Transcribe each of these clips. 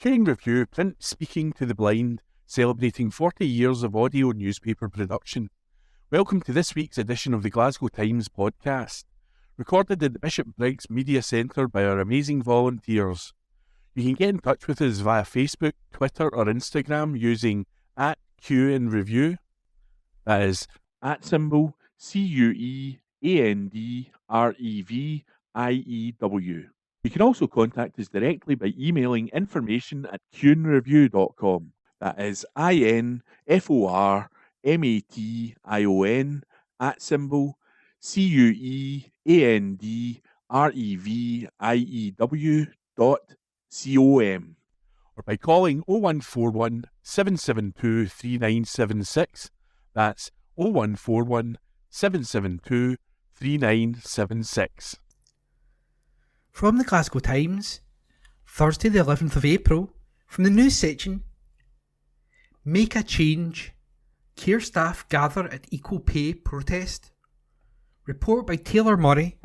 Caring Review, print speaking to the blind, celebrating 40 years of audio newspaper production. Welcome to this week's edition of the Glasgow Times Podcast, recorded at the Bishop Briggs Media Centre by our amazing volunteers. You can get in touch with us via Facebook, Twitter or Instagram using @QandReview. That is @CUEANDREVIEW. You can also contact us directly by emailing information@QandReview.com. That is INFORMATION@CUEANDREVIEW.com, or by calling 0141 772 3976. That's 0141 772 3976. From the Glasgow Times, Thursday the 11th of April, from the news section. Make a change. Care staff gather at equal pay protest. Report by Taylor Murray.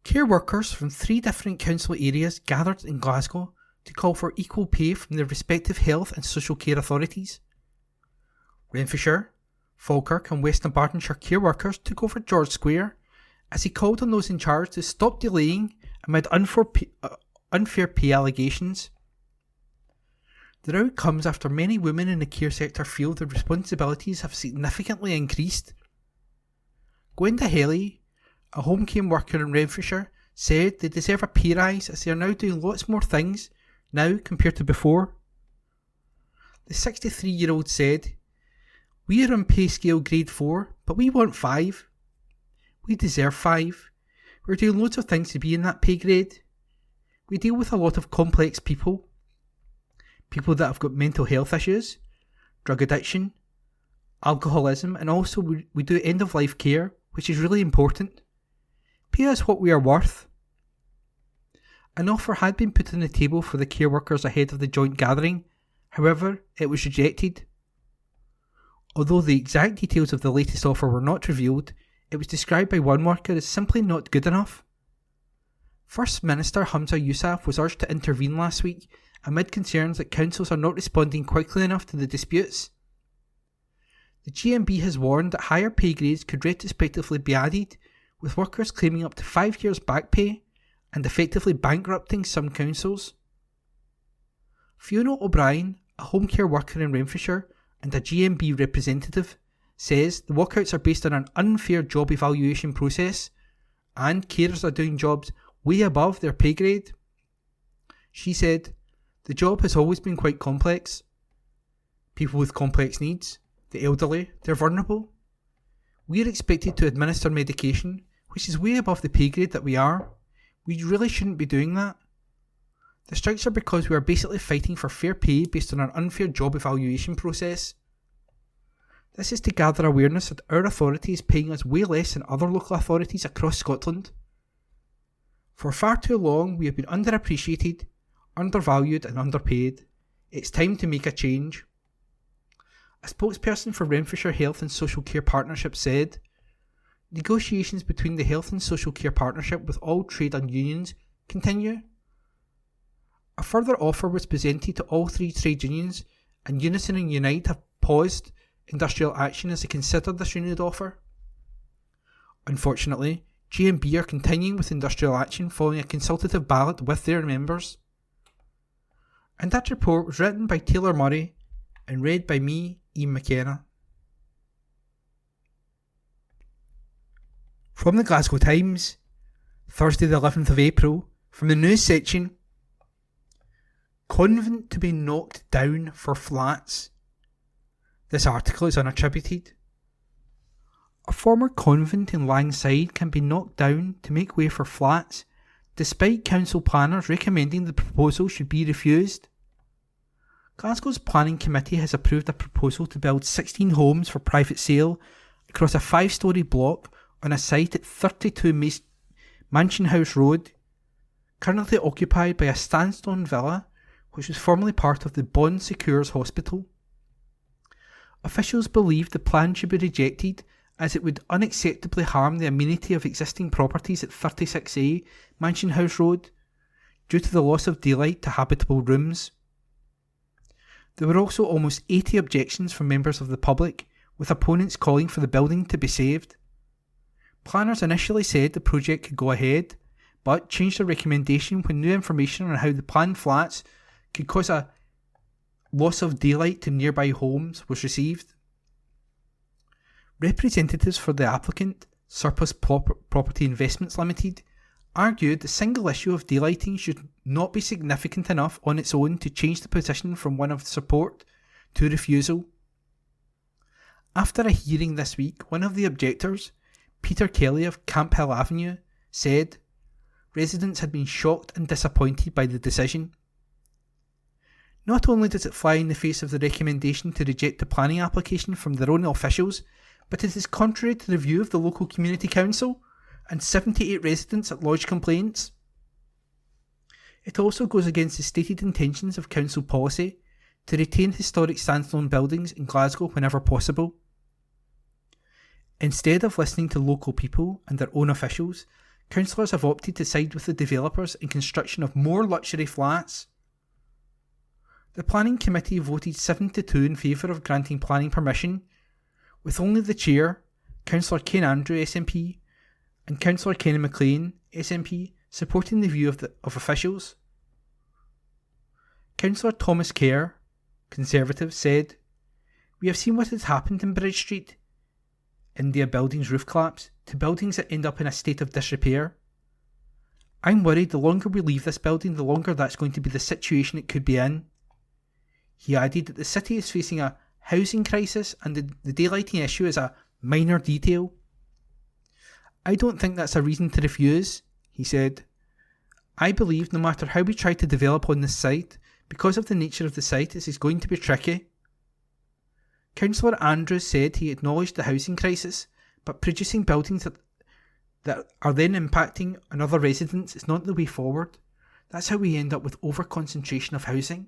Care workers from 3 different council areas gathered in Glasgow to call for equal pay from their respective health and social care authorities. Renfrewshire, Falkirk and West Dunbartonshire care workers took over George Square as he called on those in charge to stop delaying amid unfair pay allegations. The row comes after many women in the care sector feel their responsibilities have significantly increased. Gwenda Helly, a home care worker in Renfrewshire, said they deserve a pay rise as they are now doing lots more things now compared to before. The 63-year-old said, "We are on pay scale grade 4, but we want 5. We deserve 5. We're doing loads of things to be in that pay grade. We deal with a lot of complex people. People that have got mental health issues, drug addiction, alcoholism, and also we do end-of-life care, which is really important. Pay us what we are worth." An offer had been put on the table for the care workers ahead of the joint gathering, however, it was rejected. Although the exact details of the latest offer were not revealed, it was described by one worker as simply not good enough. First Minister Hamza Yousaf was urged to intervene last week amid concerns that councils are not responding quickly enough to the disputes. The GMB has warned that higher pay grades could retrospectively be added, with workers claiming up to 5 years back pay and effectively bankrupting some councils. Fiona O'Brien, a home care worker in Renfrewshire and a GMB representative, says the walkouts are based on an unfair job evaluation process and carers are doing jobs way above their pay grade. She said, "The job has always been quite complex. People with complex needs, the elderly, they're vulnerable. We are expected to administer medication, which is way above the pay grade that we are. We really shouldn't be doing that. The strikes are because we are basically fighting for fair pay based on an unfair job evaluation process. This is to gather awareness that our authority is paying us way less than other local authorities across Scotland. For far too long we have been underappreciated, undervalued and underpaid. It's time to make a change." A spokesperson for Renfrewshire Health and Social Care Partnership said, "Negotiations between the Health and Social Care Partnership with all trade and unions continue." A further offer was presented to all 3 trade unions, and Unison and Unite have paused industrial action as they consider this renewed offer. Unfortunately, GMB are continuing with industrial action following a consultative ballot with their members. And that report was written by Taylor Murray and read by me, Ian McKenna. From the Glasgow Times, Thursday the 11th of April, from the news section. Convent to be knocked down for flats. This article is unattributed. A former convent in Langside can be knocked down to make way for flats, despite council planners recommending the proposal should be refused. Glasgow's planning committee has approved a proposal to build 16 homes for private sale across a 5-storey block on a site at 32 Mansion House Road, currently occupied by a sandstone villa which was formerly part of the Bon Secours Hospital. Officials believe the plan should be rejected as it would unacceptably harm the amenity of existing properties at 36A Mansion House Road, due to the loss of daylight to habitable rooms. There were also almost 80 objections from members of the public, with opponents calling for the building to be saved. Planners initially said the project could go ahead, but changed their recommendation when new information on how the planned flats could cause a loss of daylight to nearby homes was received. Representatives for the applicant, Surplus Property Investments Limited, argued the single issue of daylighting should not be significant enough on its own to change the position from one of support to refusal. After a hearing this week, one of the objectors, Peter Kelly of Camphill Avenue, said residents had been shocked and disappointed by the decision. Not only does it fly in the face of the recommendation to reject the planning application from their own officials, but it is contrary to the view of the local community council and 78 residents that lodged complaints. It also goes against the stated intentions of council policy to retain historic standalone buildings in Glasgow whenever possible. Instead of listening to local people and their own officials, councillors have opted to side with the developers in construction of more luxury flats. The planning committee voted 7-2 in favour of granting planning permission, with only the chair, Councillor Ken Andrew SNP, and Councillor Kenny McLean SNP supporting the view of officials. Councillor Thomas Kerr, Conservative, said, "We have seen what has happened in Bridge Street. India buildings roof collapse to buildings that end up in a state of disrepair. I'm worried the longer we leave this building, the longer that's going to be the situation it could be in." He added that the city is facing a housing crisis and the daylighting issue is a minor detail. "I don't think that's a reason to refuse," he said. "I believe no matter how we try to develop on this site, because of the nature of the site, this is going to be tricky." Councillor Andrews said he acknowledged the housing crisis, but producing buildings that are then impacting on other residents is not the way forward. That's how we end up with over-concentration of housing.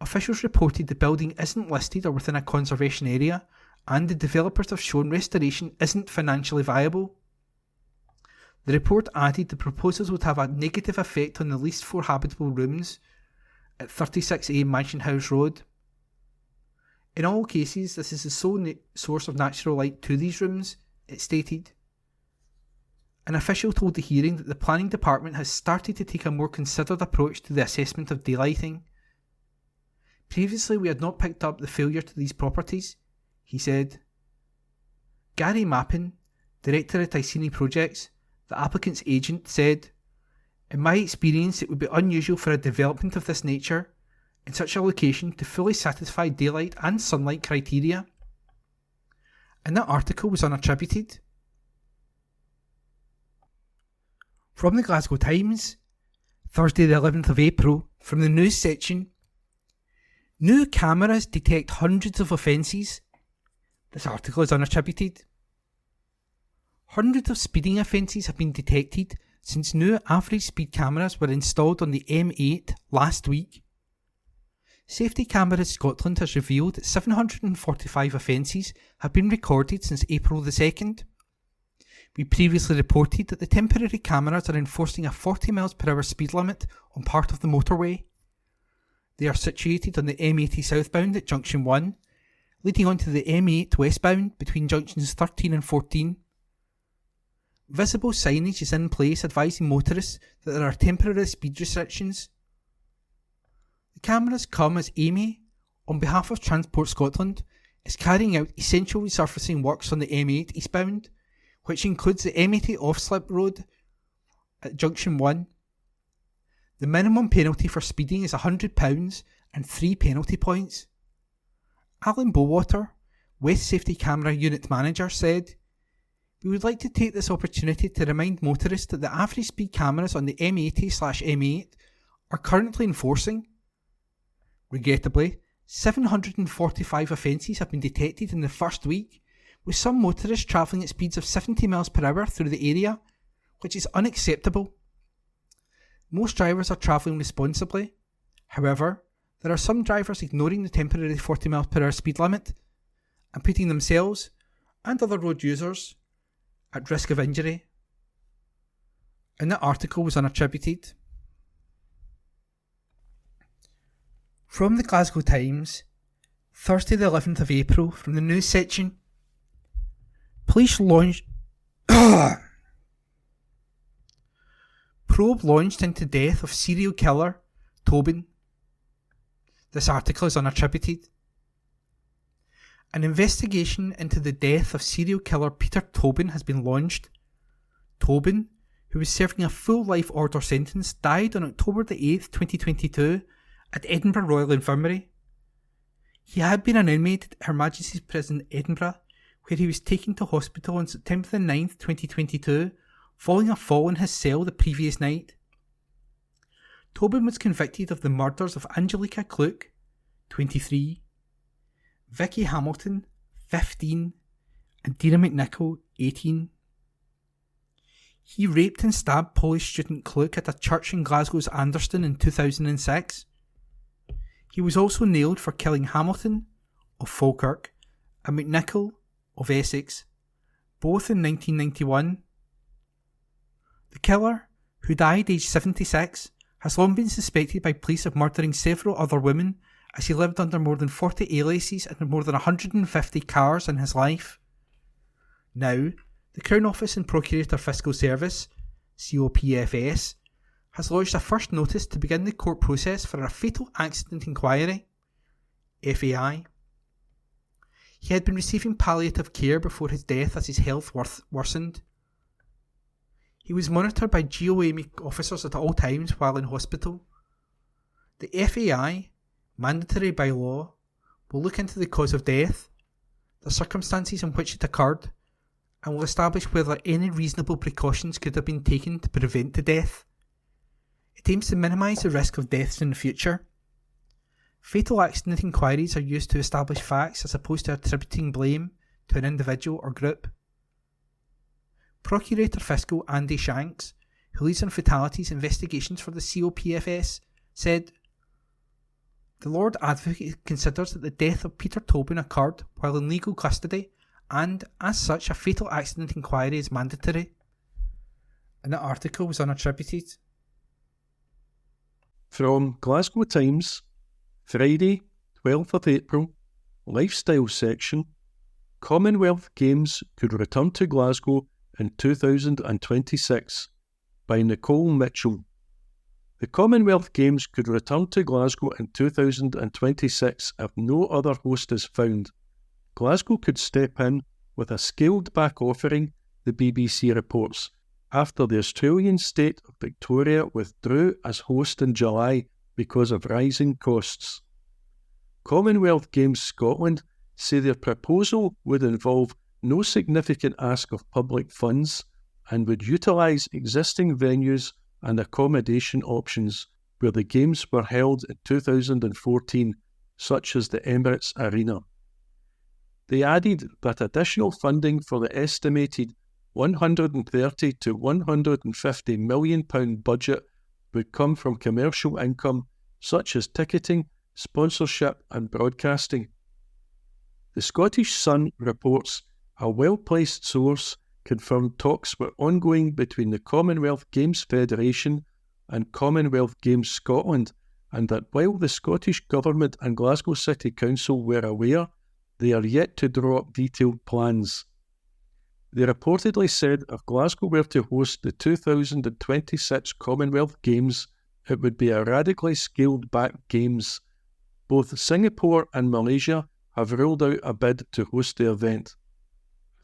Officials reported the building isn't listed or within a conservation area, and the developers have shown restoration isn't financially viable. The report added the proposals would have a negative effect on the least 4 habitable rooms at 36A Mansion House Road. In all cases, this is the sole source of natural light to these rooms, it stated. An official told the hearing that the planning department has started to take a more considered approach to the assessment of daylighting. "Previously, we had not picked up the failure to these properties," he said. Gary Mappin, director at Iceni Projects, the applicant's agent, said, "In my experience, it would be unusual for a development of this nature in such a location to fully satisfy daylight and sunlight criteria." And that article was unattributed. From the Glasgow Times, Thursday the 11th of April, from the news section, "New cameras detect hundreds of offences." This article is unattributed. Hundreds of speeding offences have been detected since new average speed cameras were installed on the M8 last week. Safety Cameras Scotland has revealed that 745 offences have been recorded since April the 2nd. We previously reported that the temporary cameras are enforcing a 40 mph speed limit on part of the motorway. They are situated on the M80 southbound at Junction 1, leading on to the M8 westbound between junctions 13 and 14. Visible signage is in place advising motorists that there are temporary speed restrictions. The cameras come as Amy, on behalf of Transport Scotland, is carrying out essential resurfacing works on the M8 eastbound, which includes the M80 off-slip road at Junction 1. The minimum penalty for speeding is £100 and 3 penalty points. Alan Bowater, West Safety Camera Unit Manager, said, "We would like to take this opportunity to remind motorists that the average speed cameras on the M80/M8 are currently enforcing. Regrettably, 745 offences have been detected in the first week, with some motorists travelling at speeds of 70 mph through the area, which is unacceptable. Most drivers are travelling responsibly. However, there are some drivers ignoring the temporary 40 mph speed limit and putting themselves and other road users at risk of injury." And the article was unattributed. From the Glasgow Times, Thursday the 11th of April, from the news section. Police launched... Probe launched into death of serial killer Tobin. This article is unattributed. An investigation into the death of serial killer Peter Tobin has been launched. Tobin, who was serving a full life order sentence, died on October the 8th, 2022 at Edinburgh Royal Infirmary. He had been an inmate at Her Majesty's Prison, Edinburgh, where he was taken to hospital on September the 9th, 2022, following a fall in his cell the previous night. Tobin was convicted of the murders of Angelica Kluck, 23, Vicky Hamilton, 15, and Dina McNichol, 18. He raped and stabbed Polish student Kluck at a church in Glasgow's Anderston in 2006. He was also nailed for killing Hamilton, of Falkirk, and McNichol, of Essex, both in 1991. The killer, who died aged 76, has long been suspected by police of murdering several other women, as he lived under more than 40 aliases and more than 150 cars in his life. Now, the Crown Office and Procurator Fiscal Service, COPFS, has lodged a first notice to begin the court process for a fatal accident inquiry, FAI. He had been receiving palliative care before his death as his health worsened. He was monitored by GOA officers at all times while in hospital. The FAI, mandatory by law, will look into the cause of death, the circumstances in which it occurred, and will establish whether any reasonable precautions could have been taken to prevent the death. It aims to minimise the risk of deaths in the future. Fatal accident inquiries are used to establish facts as opposed to attributing blame to an individual or group. Procurator Fiscal Andy Shanks, who leads on fatalities investigations for the COPFS, said, "The Lord Advocate considers that the death of Peter Tobin occurred while in legal custody, and as such a fatal accident inquiry is mandatory." And the article was unattributed. From Glasgow Times, Friday, 12th of April, Lifestyle section, Commonwealth Games could return to Glasgow in 2026, by Nicole Mitchell. The Commonwealth Games could return to Glasgow in 2026 if no other host is found. Glasgow could step in with a scaled-back offering, the BBC reports, after the Australian state of Victoria withdrew as host in July because of rising costs. Commonwealth Games Scotland say their proposal would involve no significant ask of public funds and would utilise existing venues and accommodation options where the Games were held in 2014, such as the Emirates Arena. They added that additional funding for the estimated £130 to £150 million budget would come from commercial income such as ticketing, sponsorship and broadcasting. The Scottish Sun reports a well-placed source confirmed talks were ongoing between the Commonwealth Games Federation and Commonwealth Games Scotland, and that while the Scottish Government and Glasgow City Council were aware, they are yet to draw up detailed plans. They reportedly said if Glasgow were to host the 2026 Commonwealth Games, it would be a radically scaled-back Games. Both Singapore and Malaysia have ruled out a bid to host the event.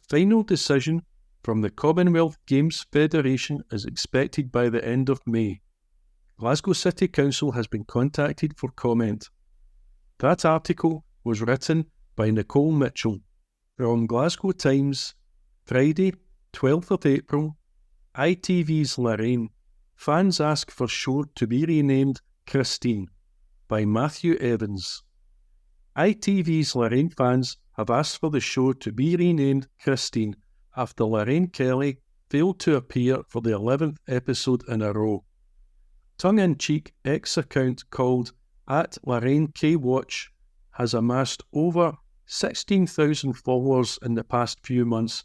Final decision from the Commonwealth Games Federation is expected by the end of May. Glasgow City Council has been contacted for comment. That article was written by Nicole Mitchell. From Glasgow Times, Friday, 12th of April, ITV's Lorraine. Fans ask for show to be renamed Christine, by Matthew Evans. ITV's Lorraine fans have asked for the show to be renamed Christine after Lorraine Kelly failed to appear for the 11th episode in a row. Tongue-in-cheek X-account called @LorraineKWatch has amassed over 16,000 followers in the past few months,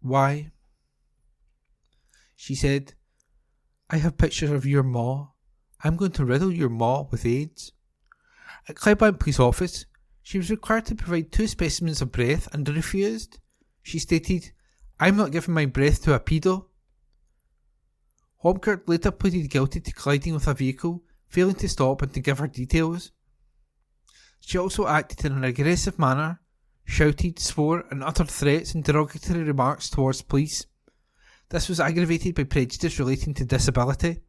why? She said, I have pictures of your maw. I'm going to riddle your maw with AIDS. At Clydebank Police Office, she was required to provide 2 specimens of breath and refused. She stated, I'm not giving my breath to a pedo. Hobkirk later pleaded guilty to colliding with a vehicle, failing to stop and to give her details. She also acted in an aggressive manner, shouted, swore and uttered threats and derogatory remarks towards police. This was aggravated by prejudice relating to disability.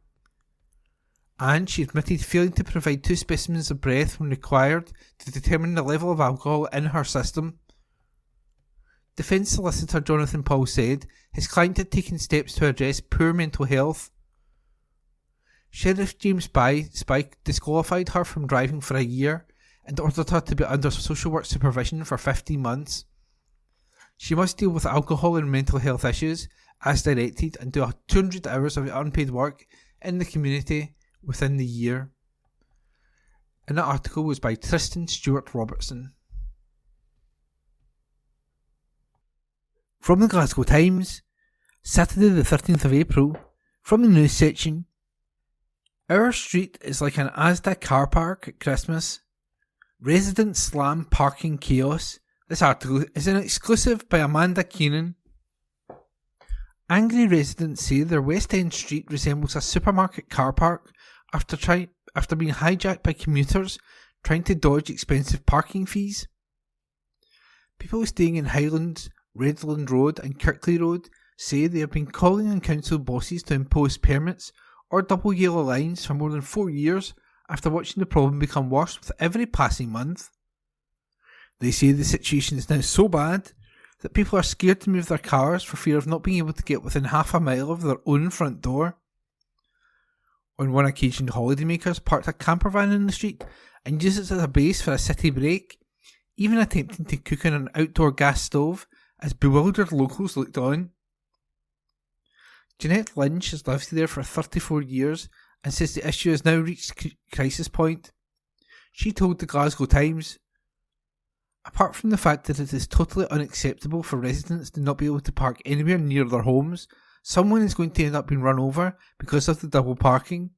And she admitted failing to provide 2 specimens of breath when required to determine the level of alcohol in her system. Defence solicitor Jonathan Paul said his client had taken steps to address poor mental health. Sheriff James Spike disqualified her from driving for a year and ordered her to be under social work supervision for 15 months. She must deal with alcohol and mental health issues as directed and do 200 hours of unpaid work in the community within the year. And that article was by Tristan Stewart Robertson. From the Glasgow Times, Saturday the 13th of April, from the news section. Our street is like an Asda car park at Christmas. Residents slam parking chaos. This article is an exclusive by Amanda Keenan. Angry residents say their West End street resembles a supermarket car park after being hijacked by commuters trying to dodge expensive parking fees. People staying in Highlands, Redland Road and Kirkley Road say they have been calling on council bosses to impose permits or double yellow lines for more than 4 years after watching the problem become worse with every passing month. They say the situation is now so bad that people are scared to move their cars for fear of not being able to get within half a mile of their own front door. On one occasion, holidaymakers parked a camper van in the street and used it as a base for a city break, even attempting to cook on an outdoor gas stove as bewildered locals looked on. Jeanette Lynch has lived there for 34 years and says the issue has now reached crisis point. She told the Glasgow Times, "Apart from the fact that it is totally unacceptable for residents to not be able to park anywhere near their homes, someone is going to end up being run over because of the double parking.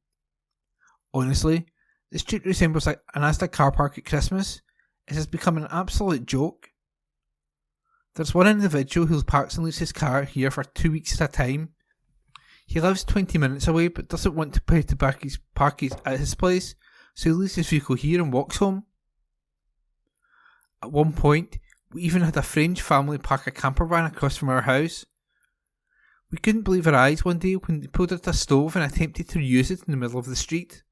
Honestly, the street resembles like an Asda car park at Christmas. It has become an absolute joke. There's one individual who parks and leaves his car here for 2 weeks at a time. He lives 20 minutes away but doesn't want to pay to park at his place, so he leaves his vehicle here and walks home. At one point, we even had a French family park a camper van across from our house. We couldn't believe our eyes one day when they pulled out a stove and attempted to reuse it in the middle of the street.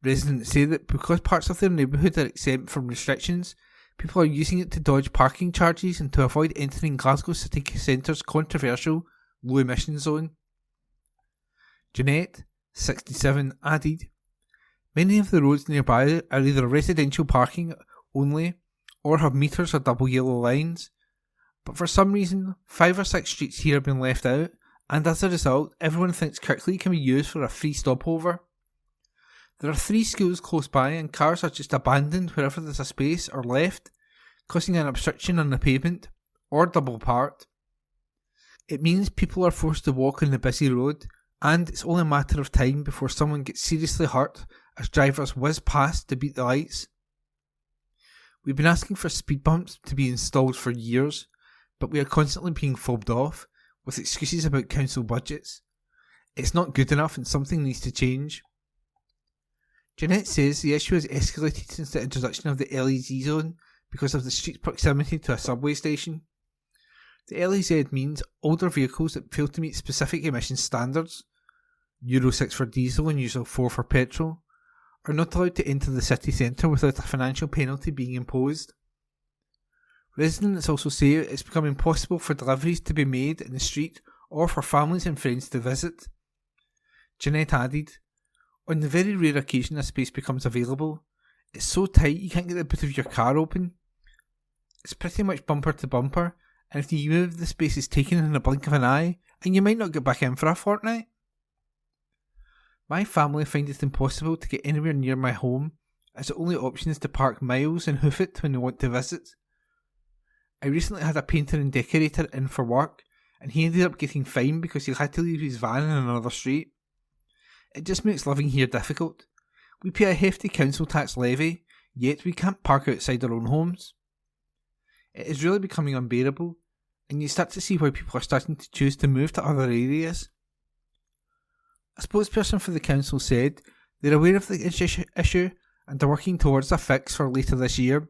Residents say that because parts of their neighbourhood are exempt from restrictions, people are using it to dodge parking charges and to avoid entering Glasgow city centre's controversial low emission zone. Jeanette, 67, added, "Many of the roads nearby are either residential parking only or have meters or double yellow lines, but for some reason 5 or 6 streets here have been left out, and as a result everyone thinks Kirkley can be used for a free stopover. There are 3 schools close by and cars are just abandoned wherever there's a space or left, causing an obstruction on the pavement or double parked. It means people are forced to walk on the busy road, and it's only a matter of time before someone gets seriously hurt as drivers whiz past to beat the lights. We've been asking for speed bumps to be installed for years, but we are constantly being fobbed off with excuses about council budgets. It's not good enough and something needs to change." Jeanette says the issue has escalated since the introduction of the LEZ zone because of the street's proximity to a subway station. The LEZ means older vehicles that fail to meet specific emission standards, Euro 6 for diesel and Euro 4 for petrol, are not allowed to enter the city centre without a financial penalty being imposed. Residents also say it's become impossible for deliveries to be made in the street or for families and friends to visit. Jeanette added, "On the very rare occasion a space becomes available, it's so tight you can't get the boot of your car open. It's pretty much bumper to bumper, and if you move the space is taken in a blink of an eye, and you might not get back in for a fortnight. My family find it impossible to get anywhere near my home, as the only option is to park miles and hoof it when they want to visit. I recently had a painter and decorator in for work, and he ended up getting fined because he had to leave his van in another street. It just makes living here difficult. We pay a hefty council tax levy, yet we can't park outside our own homes. It is really becoming unbearable, and you start to see why people are starting to choose to move to other areas." A spokesperson for the council said they're aware of the issue and are working towards a fix for later this year.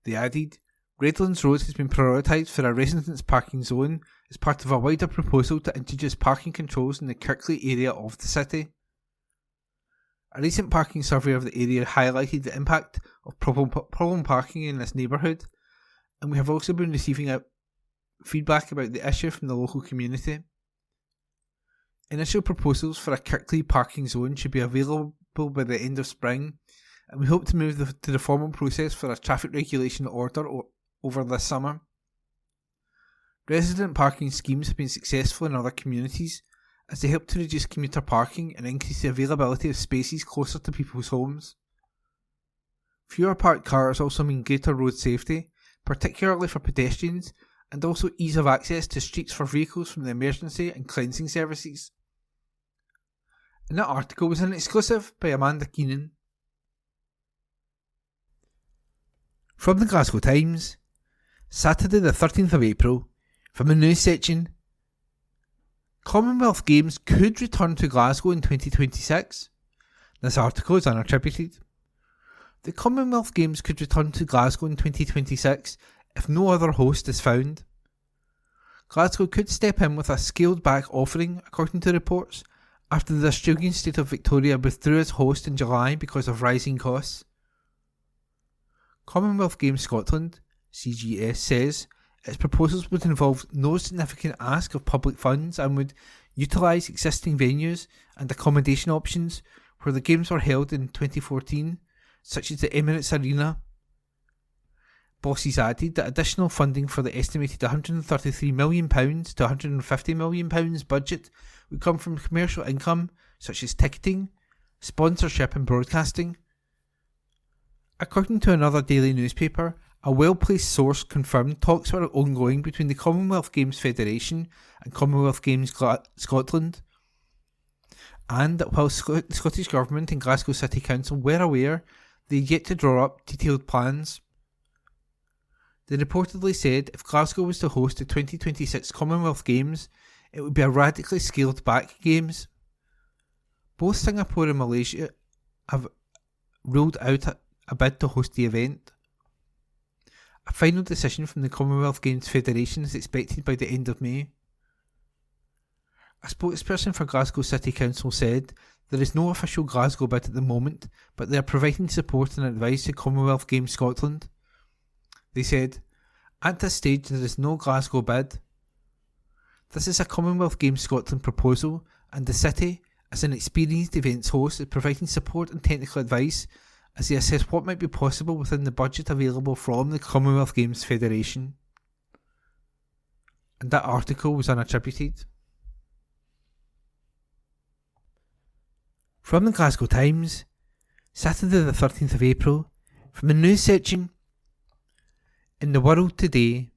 They added, Redlands Road has been prioritised for a residents' parking zone as part of a wider proposal to introduce parking controls in the Kirkley area of the city. A recent parking survey of the area highlighted the impact of problem parking in this neighbourhood, and we have also been receiving feedback about the issue from the local community. Initial proposals for a Kirkley parking zone should be available by the end of spring, and we hope to move to the formal process for a traffic regulation order over this summer. Resident parking schemes have been successful in other communities as they help to reduce commuter parking and increase the availability of spaces closer to people's homes. Fewer parked cars also mean greater road safety, particularly for pedestrians, and also ease of access to streets for vehicles from the emergency and cleansing services. And that article was an exclusive by Amanda Keenan. From the Glasgow Times, Saturday the 13th of April, from the news section, Commonwealth Games could return to Glasgow in 2026. This article is unattributed. The Commonwealth Games could return to Glasgow in 2026 if no other host is found. Glasgow could step in with a scaled back offering, according to reports, after the Australian state of Victoria withdrew as host in July because of rising costs. Commonwealth Games Scotland, CGS, says its proposals would involve no significant ask of public funds and would utilise existing venues and accommodation options where the Games were held in 2014, such as the Emirates Arena. Bosses added that additional funding for the estimated £133 million to £150 million budget would come from commercial income such as ticketing, sponsorship and broadcasting. According to another daily newspaper, a well-placed source confirmed talks were ongoing between the Commonwealth Games Federation and Commonwealth Games Scotland, and that while the Scottish Government and Glasgow City Council were aware, they had yet to draw up detailed plans. They reportedly said if Glasgow was to host the 2026 Commonwealth Games, it would be a radically scaled back Games. Both Singapore and Malaysia have ruled out a bid to host the event. A final decision from the Commonwealth Games Federation is expected by the end of May. A spokesperson for Glasgow City Council said there is no official Glasgow bid at the moment, but they are providing support and advice to Commonwealth Games Scotland. They said, at this stage there is no Glasgow bid. This is a Commonwealth Games Scotland proposal, and the city, as an experienced events host, is providing support and technical advice as they assess what might be possible within the budget available from the Commonwealth Games Federation. And that article was unattributed. From the Glasgow Times, Saturday the 13th of April, from the news section, in the world today,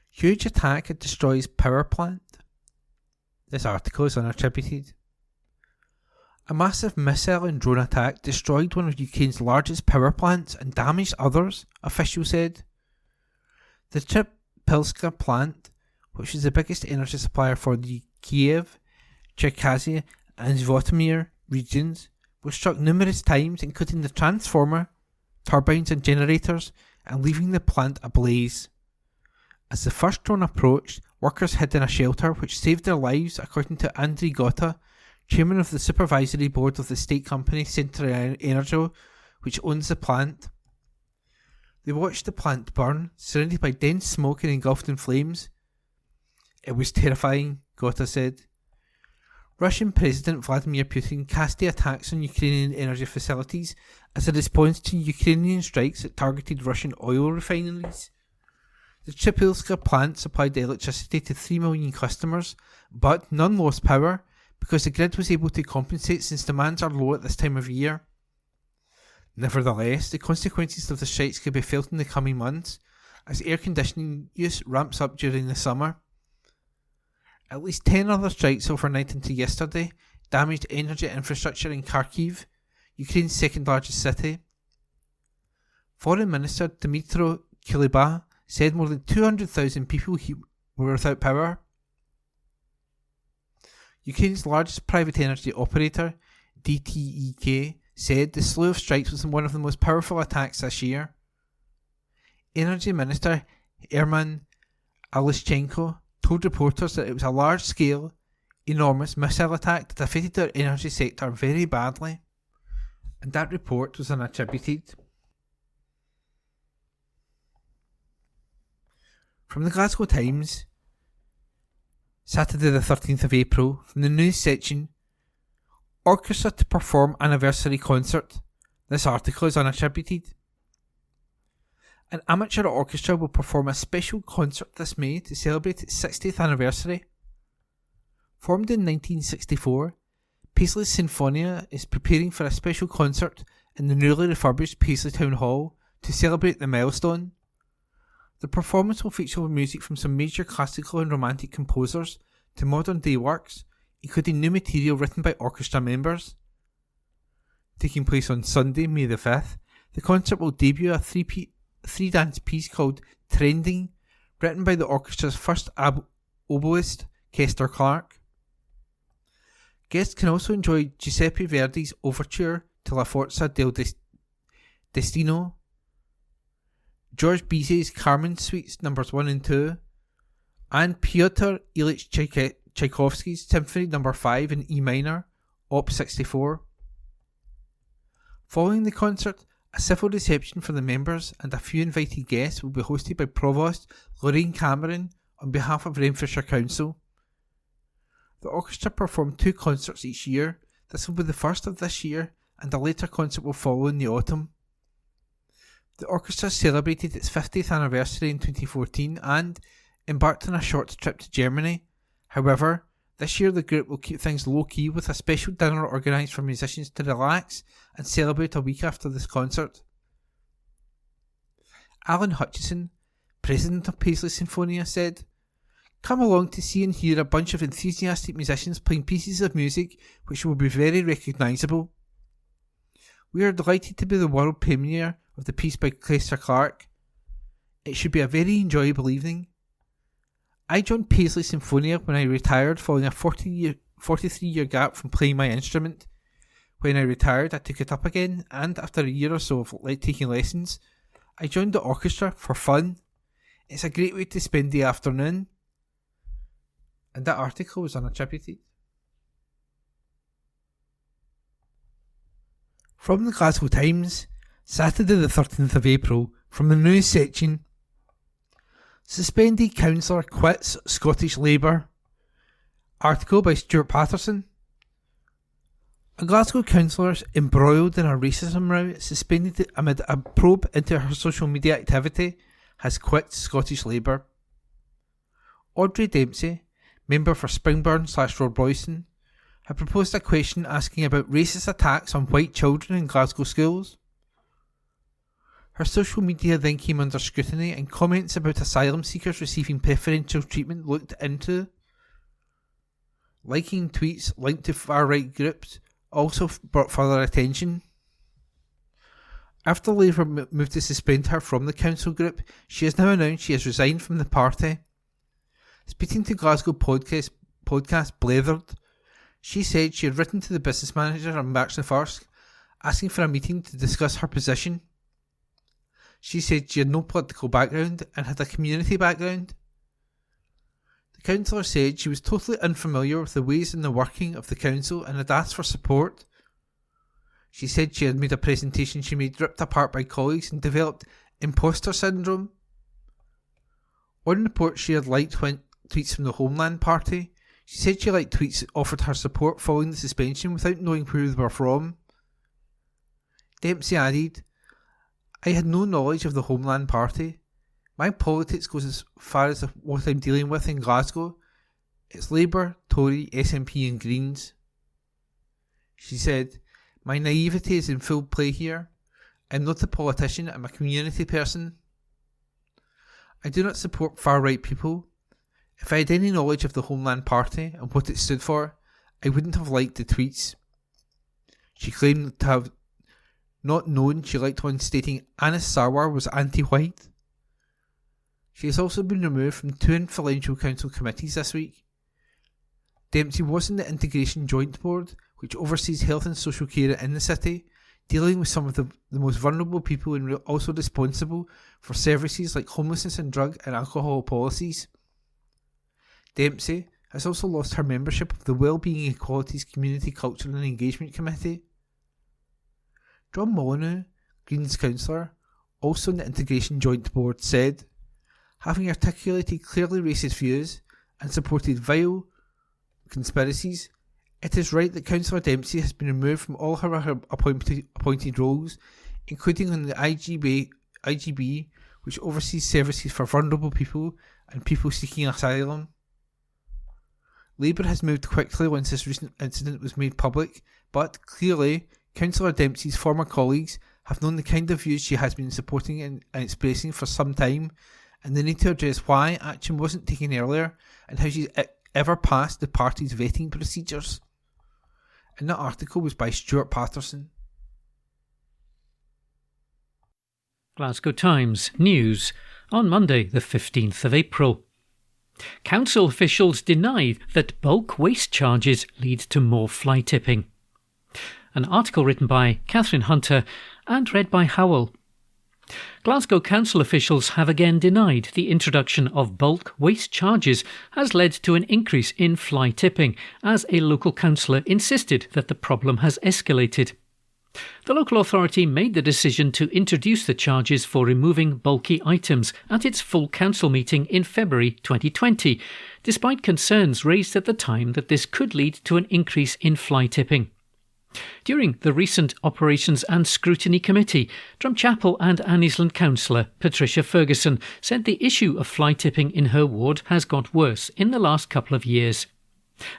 huge attack that destroys power plant. This article is unattributed. A massive missile and drone attack destroyed one of Ukraine's largest power plants and damaged others, officials said. The Tripilska plant, which is the biggest energy supplier for the Kiev, Cherkasy and Zhytomyr regions, was struck numerous times, including the transformer, turbines and generators, and leaving the plant ablaze. As the first drone approached, workers hid in a shelter which saved their lives, according to Andriy Gota, chairman of the supervisory board of the state company Central Energy, which owns the plant. They watched the plant burn, surrounded by dense smoke and engulfed in flames. It was terrifying, Gota said. Russian President Vladimir Putin cast the attacks on Ukrainian energy facilities as a response to Ukrainian strikes that targeted Russian oil refineries. The Tripilska plant supplied electricity to 3 million customers, but none lost power because the grid was able to compensate since demands are low at this time of year. Nevertheless, the consequences of the strikes could be felt in the coming months as air conditioning use ramps up during the summer. At least 10 other strikes overnight into yesterday damaged energy infrastructure in Kharkiv, Ukraine's second largest city. Foreign Minister Dmytro Kuleba said more than 200,000 people were without power. Ukraine's largest private energy operator, DTEK, said the slew of strikes was one of the most powerful attacks this year. Energy Minister Herman Alishchenko told reporters that it was a large-scale, enormous missile attack that affected our energy sector very badly, and that report was unattributed. From the Glasgow Times, Saturday the 13th of April, from the news section, orchestra to perform anniversary concert. This article is unattributed. An amateur orchestra will perform a special concert this May to celebrate its 60th anniversary. Formed in 1964, Paisley Sinfonia is preparing for a special concert in the newly refurbished Paisley Town Hall to celebrate the milestone. The performance will feature music from some major classical and romantic composers to modern day works, including new material written by orchestra members. Taking place on Sunday, May the 5th, the concert will debut a three-dance piece called Trending, written by the orchestra's first oboist, Kester Clark. Guests can also enjoy Giuseppe Verdi's Overture to La Forza del Destino, George Bizet's Carmen Suites Numbers 1 and 2, and Pyotr Ilyich Tchaikovsky's Symphony No. 5 in E minor, Op. 64. Following the concert, a civil reception for the members and a few invited guests will be hosted by Provost Lorraine Cameron on behalf of Renfrewshire Council. The orchestra perform 2 concerts each year. This will be the first of this year, and a later concert will follow in the autumn. The orchestra celebrated its 50th anniversary in 2014 and embarked on a short trip to Germany. However, this year the group will keep things low-key with a special dinner organised for musicians to relax and celebrate a week after this concert. Alan Hutchison, president of Paisley Sinfonia, said, "Come along to see and hear a bunch of enthusiastic musicians playing pieces of music which will be very recognisable. We are delighted to be the world premiere of the piece by Kester Clark. It should be a very enjoyable evening. I joined Paisley Sinfonia when I retired following a 43-year gap from playing my instrument. When I retired, I took it up again, and after a year or so of taking lessons, I joined the orchestra for fun. It's a great way to spend the afternoon." And that article was unattributed. From the Glasgow Times, Saturday the 13th of April, from the news section, Suspended Councillor Quits Scottish Labour. Article by Stuart Patterson. A Glasgow councillor embroiled in a racism row, suspended amid a probe into her social media activity, has quit Scottish Labour. Audrey Dempsey, member for Springburn/Rob-Royston, had proposed a question asking about racist attacks on white children in Glasgow schools. Her social media then came under scrutiny and comments about asylum seekers receiving preferential treatment looked into. Liking tweets linked to far-right groups also brought further attention. After Labour moved to suspend her from the council group, she has now announced she has resigned from the party. Speaking to Glasgow podcast Blethered, she said she had written to the business manager on March the 1st, asking for a meeting to discuss her position. She said she had no political background and had a community background. The councillor said she was totally unfamiliar with the ways and the working of the council and had asked for support. She said she had made a presentation she made ripped apart by colleagues and developed imposter syndrome. On report, she had liked tweets from the Homeland Party. She said she liked tweets that offered her support following the suspension without knowing who they were from. Dempsey added, "I had no knowledge of the Homeland Party. My politics goes as far as what I'm dealing with in Glasgow. It's Labour, Tory, SNP and Greens." She said, "My naivety is in full play here. I'm not a politician, I'm a community person. I do not support far-right people. If I had any knowledge of the Homeland Party and what it stood for, I wouldn't have liked the tweets." She claimed to have not known she liked one stating Anis Sarwar was anti-white. She has also been removed from 2 influential council committees this week. Dempsey was on the Integration Joint Board, which oversees health and social care in the city, dealing with some of the most vulnerable people and also responsible for services like homelessness and drug and alcohol policies. Dempsey has also lost her membership of the Wellbeing Equalities Community Culture and Engagement Committee. John Molyneux, Green's councillor, also on the Integration Joint Board, said, having articulated clearly racist views and supported vile conspiracies, it is right that Councillor Dempsey has been removed from all her appointed roles, including on the IGB, which oversees services for vulnerable people and people seeking asylum. Labour has moved quickly once this recent incident was made public, but clearly Councillor Dempsey's former colleagues have known the kind of views she has been supporting and expressing for some time, and they need to address why action wasn't taken earlier and how she's ever passed the party's vetting procedures. And that article was by Stuart Patterson. Glasgow Times News on Monday the 15th of April. Council officials denied that bulk waste charges lead to more fly tipping. An article written by Catherine Hunter and read by Howell. Glasgow Council officials have again denied the introduction of bulk waste charges has led to an increase in fly tipping, as a local councillor insisted that the problem has escalated. The local authority made the decision to introduce the charges for removing bulky items at its full council meeting in February 2020, despite concerns raised at the time that this could lead to an increase in fly tipping. During the recent Operations and Scrutiny Committee, Drumchapel and Anniesland councillor Patricia Ferguson said the issue of fly tipping in her ward has got worse in the last couple of years.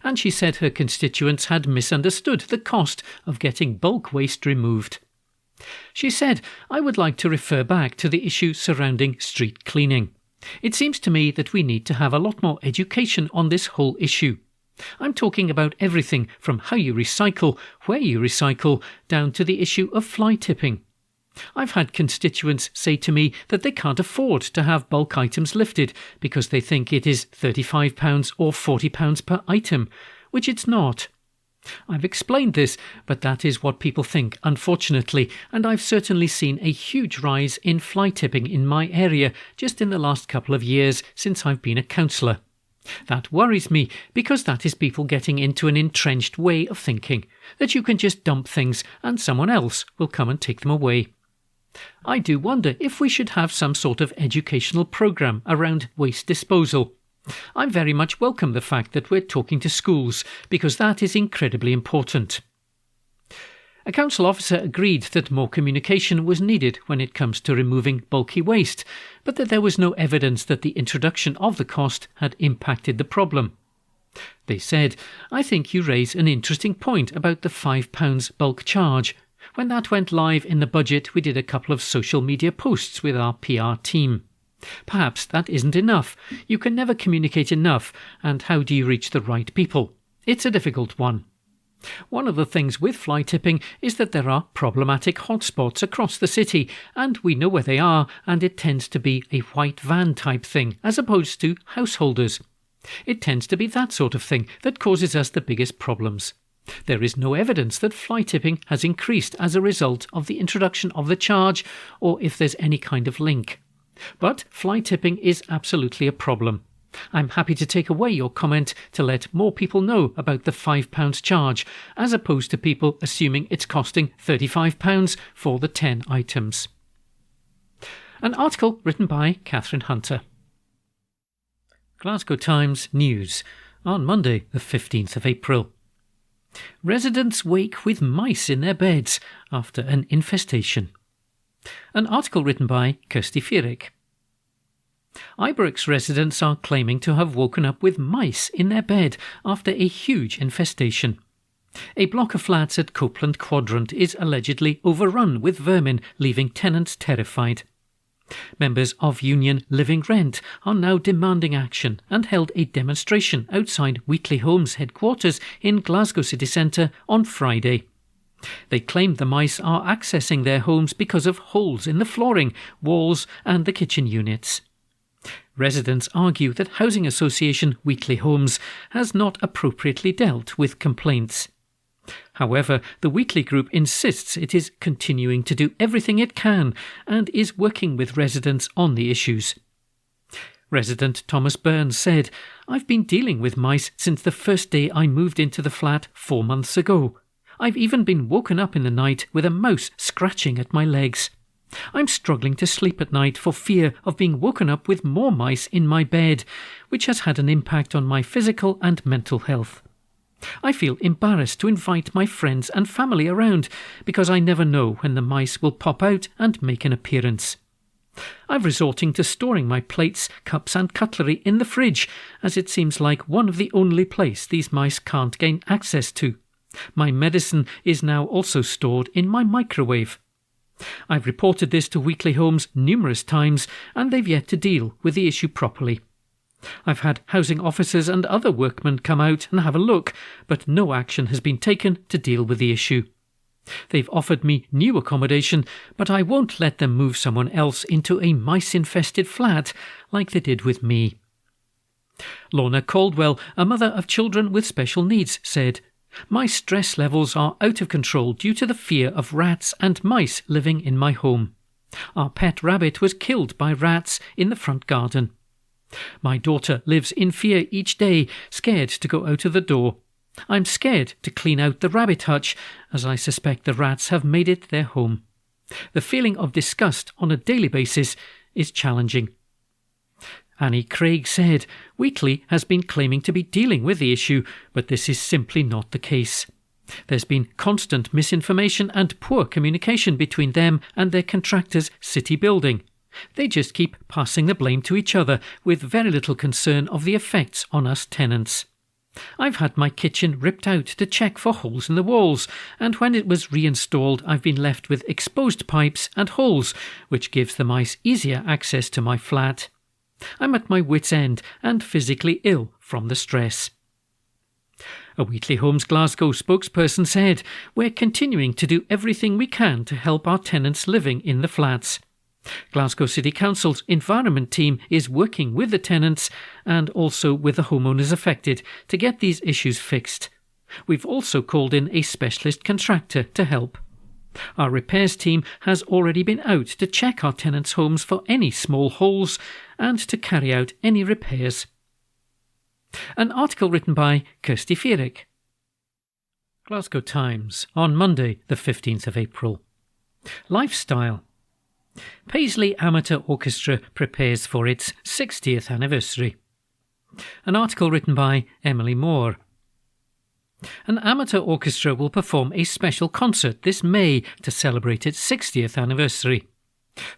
And she said her constituents had misunderstood the cost of getting bulk waste removed. She said, "I would like to refer back to the issue surrounding street cleaning. It seems to me that we need to have a lot more education on this whole issue. I'm talking about everything from how you recycle, where you recycle, down to the issue of fly tipping. I've had constituents say to me that they can't afford to have bulk items lifted because they think it is £35 or £40 per item, which it's not. I've explained this, but that is what people think, unfortunately, and I've certainly seen a huge rise in fly tipping in my area just in the last couple of years since I've been a councillor. That worries me because that is people getting into an entrenched way of thinking, that you can just dump things and someone else will come and take them away. I do wonder if we should have some sort of educational programme around waste disposal. I very much welcome the fact that we're talking to schools because that is incredibly important." A council officer agreed that more communication was needed when it comes to removing bulky waste, but that there was no evidence that the introduction of the cost had impacted the problem. They said, "I think you raise an interesting point about the £5 bulk charge. When that went live in the budget, we did a couple of social media posts with our PR team. Perhaps that isn't enough. You can never communicate enough, and how do you reach the right people? It's a difficult one. One of the things with fly tipping is that there are problematic hotspots across the city, and we know where they are, and it tends to be a white van type thing as opposed to householders. It tends to be that sort of thing that causes us the biggest problems. There is no evidence that fly tipping has increased as a result of the introduction of the charge, or if there's any kind of link. But fly tipping is absolutely a problem. I'm happy to take away your comment to let more people know about the £5 charge, as opposed to people assuming it's costing £35 for the 10 items." An article written by Catherine Hunter. Glasgow Times News on Monday the 15th of April. Residents wake with mice in their beds after an infestation. An article written by Kirsty Fierich. Ibrox residents are claiming to have woken up with mice in their bed after a huge infestation. A block of flats at Copeland Quadrant is allegedly overrun with vermin, leaving tenants terrified. Members of Union Living Rent are now demanding action and held a demonstration outside Wheatley Homes headquarters in Glasgow city centre on Friday. They claim the mice are accessing their homes because of holes in the flooring, walls and the kitchen units. Residents argue that housing association Wheatley Homes has not appropriately dealt with complaints. However, the Wheatley Group insists it is continuing to do everything it can and is working with residents on the issues. Resident Thomas Burns said, "I've been dealing with mice since the first day I moved into the flat 4 months ago. I've even been woken up in the night with a mouse scratching at my legs. I'm struggling to sleep at night for fear of being woken up with more mice in my bed, which has had an impact on my physical and mental health. I feel embarrassed to invite my friends and family around because I never know when the mice will pop out and make an appearance. I'm resorting to storing my plates, cups and cutlery in the fridge, as it seems like one of the only place these mice can't gain access to. My medicine is now also stored in my microwave. I've reported this to Wheatley Homes numerous times and they've yet to deal with the issue properly. I've had housing officers and other workmen come out and have a look, but no action has been taken to deal with the issue. They've offered me new accommodation, but I won't let them move someone else into a mice-infested flat like they did with me." Lorna Caldwell, a mother of children with special needs, said, "My stress levels are out of control due to the fear of rats and mice living in my home. Our pet rabbit was killed by rats in the front garden. My daughter lives in fear each day, scared to go out of the door. I'm scared to clean out the rabbit hutch, as I suspect the rats have made it their home. The feeling of disgust on a daily basis is challenging." Annie Craig said, "Wheatley has been claiming to be dealing with the issue, but this is simply not the case. There's been constant misinformation and poor communication between them and their contractor's city building. They just keep passing the blame to each other with very little concern of the effects on us tenants. I've had my kitchen ripped out to check for holes in the walls, and when it was reinstalled I've been left with exposed pipes and holes, which gives the mice easier access to my flat. I'm at my wit's end and physically ill from the stress." A Wheatley Homes Glasgow spokesperson said, "We're continuing to do everything we can to help our tenants living in the flats. Glasgow City Council's environment team is working with the tenants and also with the homeowners affected to get these issues fixed. We've also called in a specialist contractor to help. Our repairs team has already been out to check our tenants' homes for any small holes and to carry out any repairs." An article written by Kirsty Feerick. Glasgow Times on Monday the 15th of April. Lifestyle. Paisley Amateur Orchestra prepares for its 60th anniversary. An article written by Emily Moore. An amateur orchestra will perform a special concert this May to celebrate its 60th anniversary.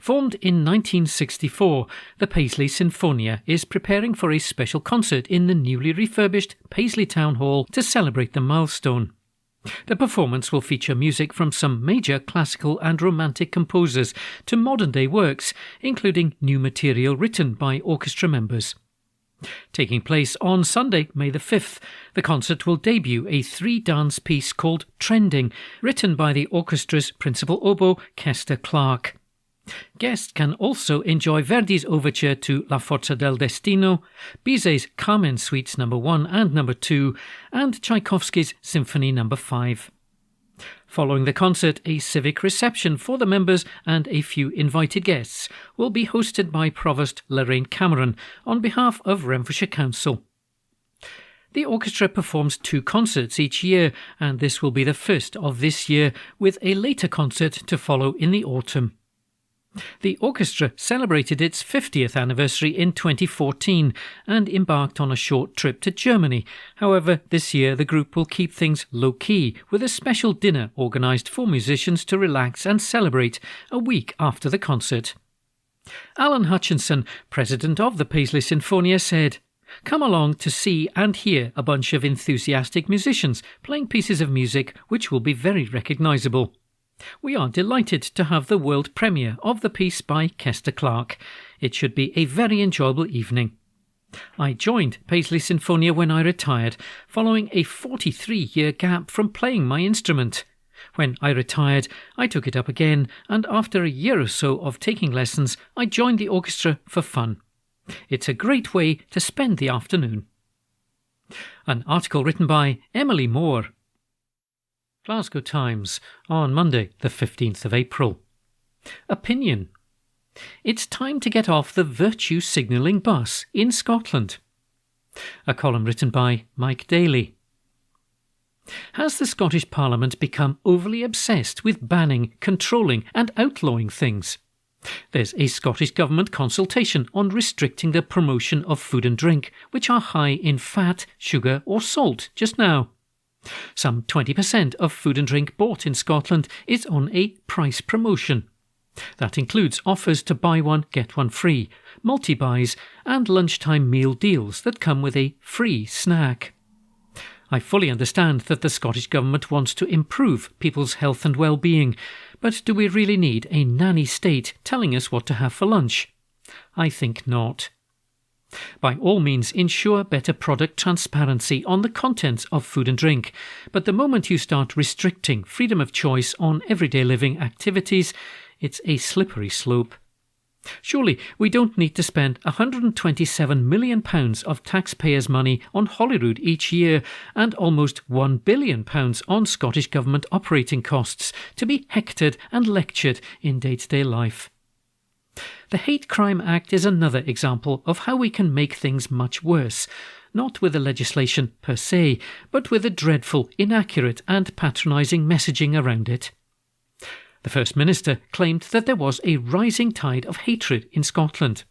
Formed in 1964, the Paisley Sinfonia is preparing for a special concert in the newly refurbished Paisley Town Hall to celebrate the milestone. The performance will feature music from some major classical and romantic composers to modern-day works, including new material written by orchestra members. Taking place on Sunday, May the 5th, the concert will debut a 3-dance piece called Trending, written by the orchestra's principal oboe, Kester Clark. Guests can also enjoy Verdi's overture to La Forza del Destino, Bizet's Carmen Suites No. 1 and No. 2, and Tchaikovsky's Symphony No. 5. Following the concert, a civic reception for the members and a few invited guests will be hosted by Provost Lorraine Cameron on behalf of Renfrewshire Council. The orchestra performs 2 concerts each year, and this will be the first of this year, with a later concert to follow in the autumn. The orchestra celebrated its 50th anniversary in 2014 and embarked on a short trip to Germany. However, this year the group will keep things low-key with a special dinner organised for musicians to relax and celebrate a week after the concert. Alan Hutchinson, president of the Paisley Sinfonia, said, "Come along to see and hear a bunch of enthusiastic musicians playing pieces of music which will be very recognisable. We are delighted to have the world premiere of the piece by Kester Clark. It should be a very enjoyable evening. I joined Paisley Sinfonia when I retired, following a 43-year gap from playing my instrument. When I retired, I took it up again, and after a year or so of taking lessons, I joined the orchestra for fun. It's a great way to spend the afternoon. An article written by Emily Moore. Glasgow Times on Monday the 15th of April. Opinion. It's time to get off the virtue signalling bus in Scotland. A column written by Mike Daly. Has the Scottish Parliament become overly obsessed with banning, controlling and outlawing things? There's a Scottish Government consultation on restricting the promotion of food and drink, which are high in fat, sugar or salt just now. Some 20% of food and drink bought in Scotland is on a price promotion. That includes offers to buy one, get one free, multi-buys and lunchtime meal deals that come with a free snack. I fully understand that the Scottish Government wants to improve people's health and well-being, but do we really need a nanny state telling us what to have for lunch? I think not. By all means, ensure better product transparency on the contents of food and drink, but the moment you start restricting freedom of choice on everyday living activities, it's a slippery slope. Surely we don't need to spend £127 million of taxpayers' money on Holyrood each year and almost £1 billion on Scottish Government operating costs to be hectored and lectured in day-to-day life. The Hate Crime Act is another example of how we can make things much worse, not with the legislation per se, but with the dreadful, inaccurate and patronising messaging around it. The First Minister claimed that there was a rising tide of hatred in Scotland.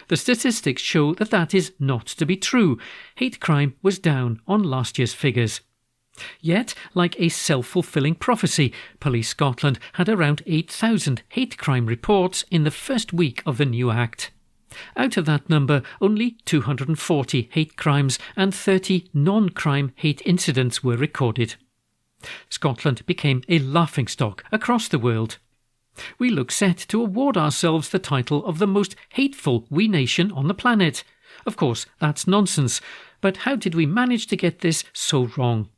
The statistics show that that is not to be true. Hate crime was down on last year's figures. Yet, like a self-fulfilling prophecy, Police Scotland had around 8,000 hate crime reports in the first week of the new Act. Out of that number, only 240 hate crimes and 30 non-crime hate incidents were recorded. Scotland became a laughingstock across the world. We look set to award ourselves the title of the most hateful wee nation on the planet. Of course, that's nonsense, but how did we manage to get this so wrong?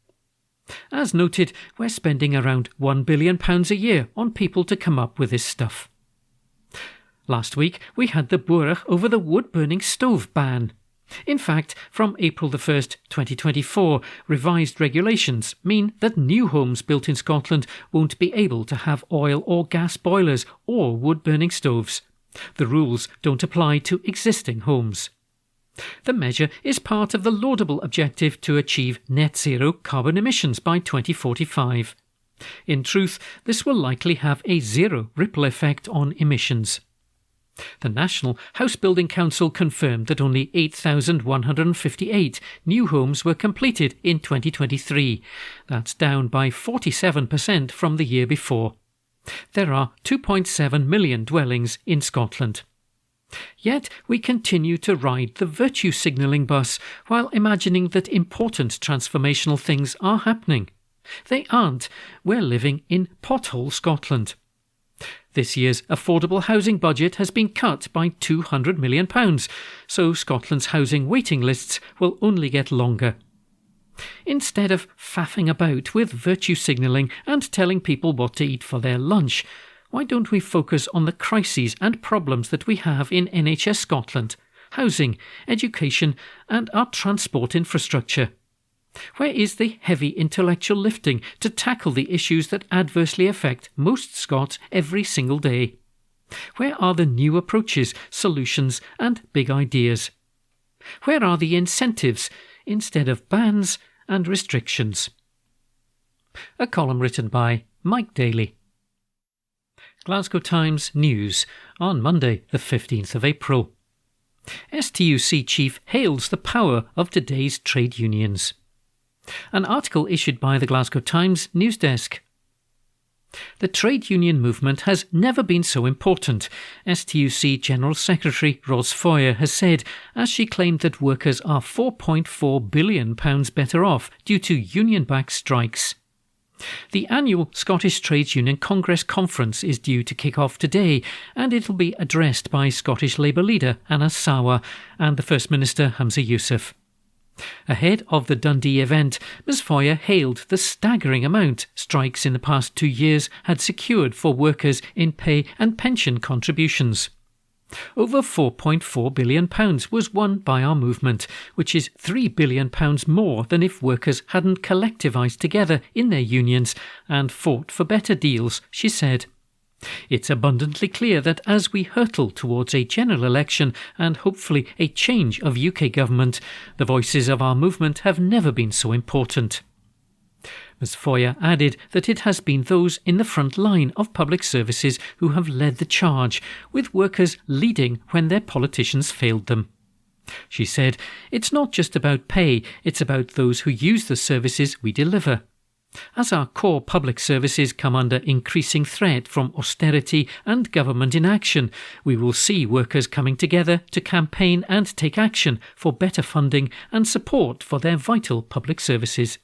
As noted, we're spending around £1 billion a year on people to come up with this stuff. Last week, we had the Búrach over the wood-burning stove ban. In fact, from April the 1st, 2024, revised regulations mean that new homes built in Scotland won't be able to have oil or gas boilers or wood-burning stoves. The rules don't apply to existing homes. The measure is part of the laudable objective to achieve net zero carbon emissions by 2045. In truth, this will likely have a zero ripple effect on emissions. The National House Building Council confirmed that only 8,158 new homes were completed in 2023. That's down by 47% from the year before. There are 2.7 million dwellings in Scotland. Yet we continue to ride the virtue signalling bus while imagining that important transformational things are happening. They aren't. We're living in pothole Scotland. This year's affordable housing budget has been cut by £200 million, so Scotland's housing waiting lists will only get longer. Instead of faffing about with virtue signalling and telling people what to eat for their lunch, why don't we focus on the crises and problems that we have in NHS Scotland, housing, education and our transport infrastructure? Where is the heavy intellectual lifting to tackle the issues that adversely affect most Scots every single day? Where are the new approaches, solutions and big ideas? Where are the incentives instead of bans and restrictions? A column written by Mike Daly. Glasgow Times News on Monday the 15th of April. STUC chief hails the power of today's trade unions. An article issued by the Glasgow Times News Desk. The trade union movement has never been so important, STUC General Secretary Ros Foyer has said, as she claimed that workers are £4.4 billion better off due to union-backed strikes. The annual Scottish Trades Union Congress Conference is due to kick off today, and it'll be addressed by Scottish Labour leader Anna Sawa and the First Minister Hamza Yousaf. Ahead of the Dundee event, Ms Foyer hailed the staggering amount strikes in the past 2 years had secured for workers in pay and pension contributions. Over £4.4 billion was won by our movement, which is £3 billion more than if workers hadn't collectivised together in their unions and fought for better deals, she said. It's abundantly clear that as we hurtle towards a general election and hopefully a change of UK government, the voices of our movement have never been so important. Ms Foyer added that it has been those in the front line of public services who have led the charge, with workers leading when their politicians failed them. She said, "It's not just about pay, it's about those who use the services we deliver. As our core public services come under increasing threat from austerity and government inaction, we will see workers coming together to campaign and take action for better funding and support for their vital public services."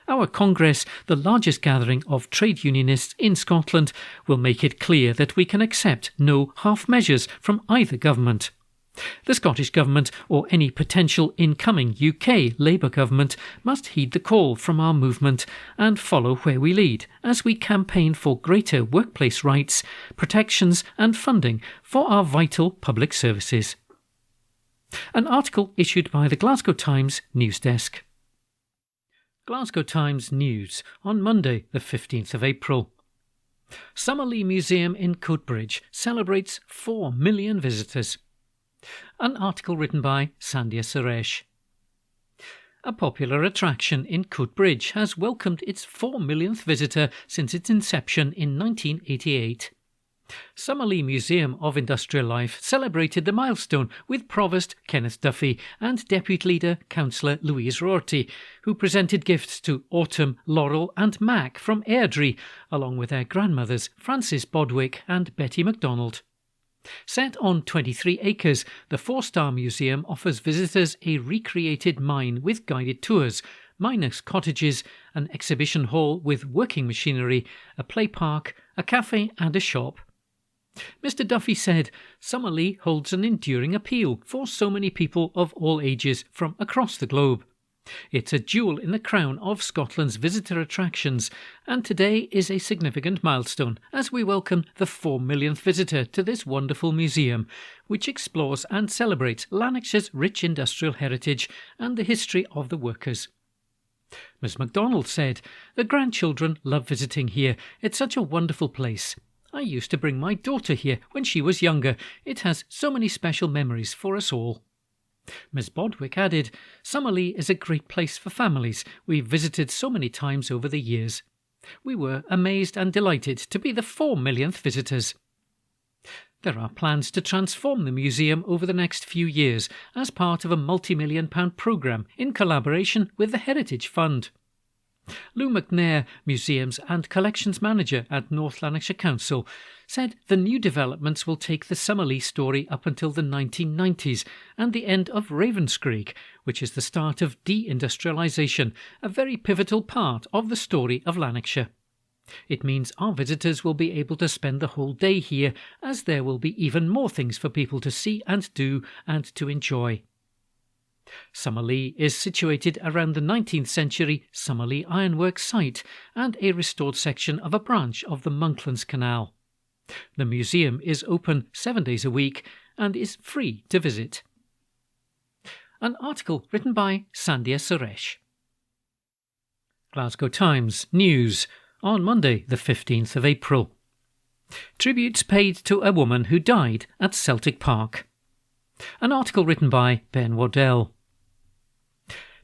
Our Congress, the largest gathering of trade unionists in Scotland, will make it clear that we can accept no half measures from either government. The Scottish Government or any potential incoming UK Labour government must heed the call from our movement and follow where we lead as we campaign for greater workplace rights, protections and funding for our vital public services. An article issued by the Glasgow Times News Desk. Glasgow Times News on Monday the 15th of April. Summerlee Museum in Coatbridge celebrates 4 million visitors. An article written by Sandhya Suresh. A popular attraction in Coatbridge has welcomed its 4 millionth visitor since its inception in 1988. Summerlee Museum of Industrial Life celebrated the milestone with Provost Kenneth Duffy and Deputy Leader Councillor Louise Rorty, who presented gifts to Autumn, Laurel and Mac from Airdrie, along with their grandmothers Frances Bodwick and Betty MacDonald. Set on 23 acres, the 4-star museum offers visitors a recreated mine with guided tours, miners' cottages, an exhibition hall with working machinery, a play park, a cafe and a shop. Mr Duffy said, "Summerlee holds an enduring appeal for so many people of all ages from across the globe. It's a jewel in the crown of Scotland's visitor attractions, and today is a significant milestone as we welcome the 4 millionth visitor to this wonderful museum, which explores and celebrates Lanarkshire's rich industrial heritage and the history of the workers." Ms MacDonald said, "The grandchildren love visiting here. It's such a wonderful place. I used to bring my daughter here when she was younger. It has so many special memories for us all." Ms Bodwick added, "Summerlee is a great place for families. We've visited so many times over the years. We were amazed and delighted to be the 4 millionth visitors." There are plans to transform the museum over the next few years as part of a multi-million-pound programme in collaboration with the Heritage Fund. Lou McNair, Museums and Collections Manager at North Lanarkshire Council, said the new developments will take the Summerlee story up until the 1990s and the end of Ravenscraig, which is the start of deindustrialisation, a very pivotal part of the story of Lanarkshire. It means our visitors will be able to spend the whole day here, as there will be even more things for people to see and do and to enjoy. Summerlee is situated around the 19th century Summerlee Ironworks site and a restored section of a branch of the Monklands Canal. The museum is open 7 days a week and is free to visit. An article written by Sandhya Suresh. Glasgow Times News on Monday the 15th of April. Tributes paid to a woman who died at Celtic Park. An article written by Ben Waddell.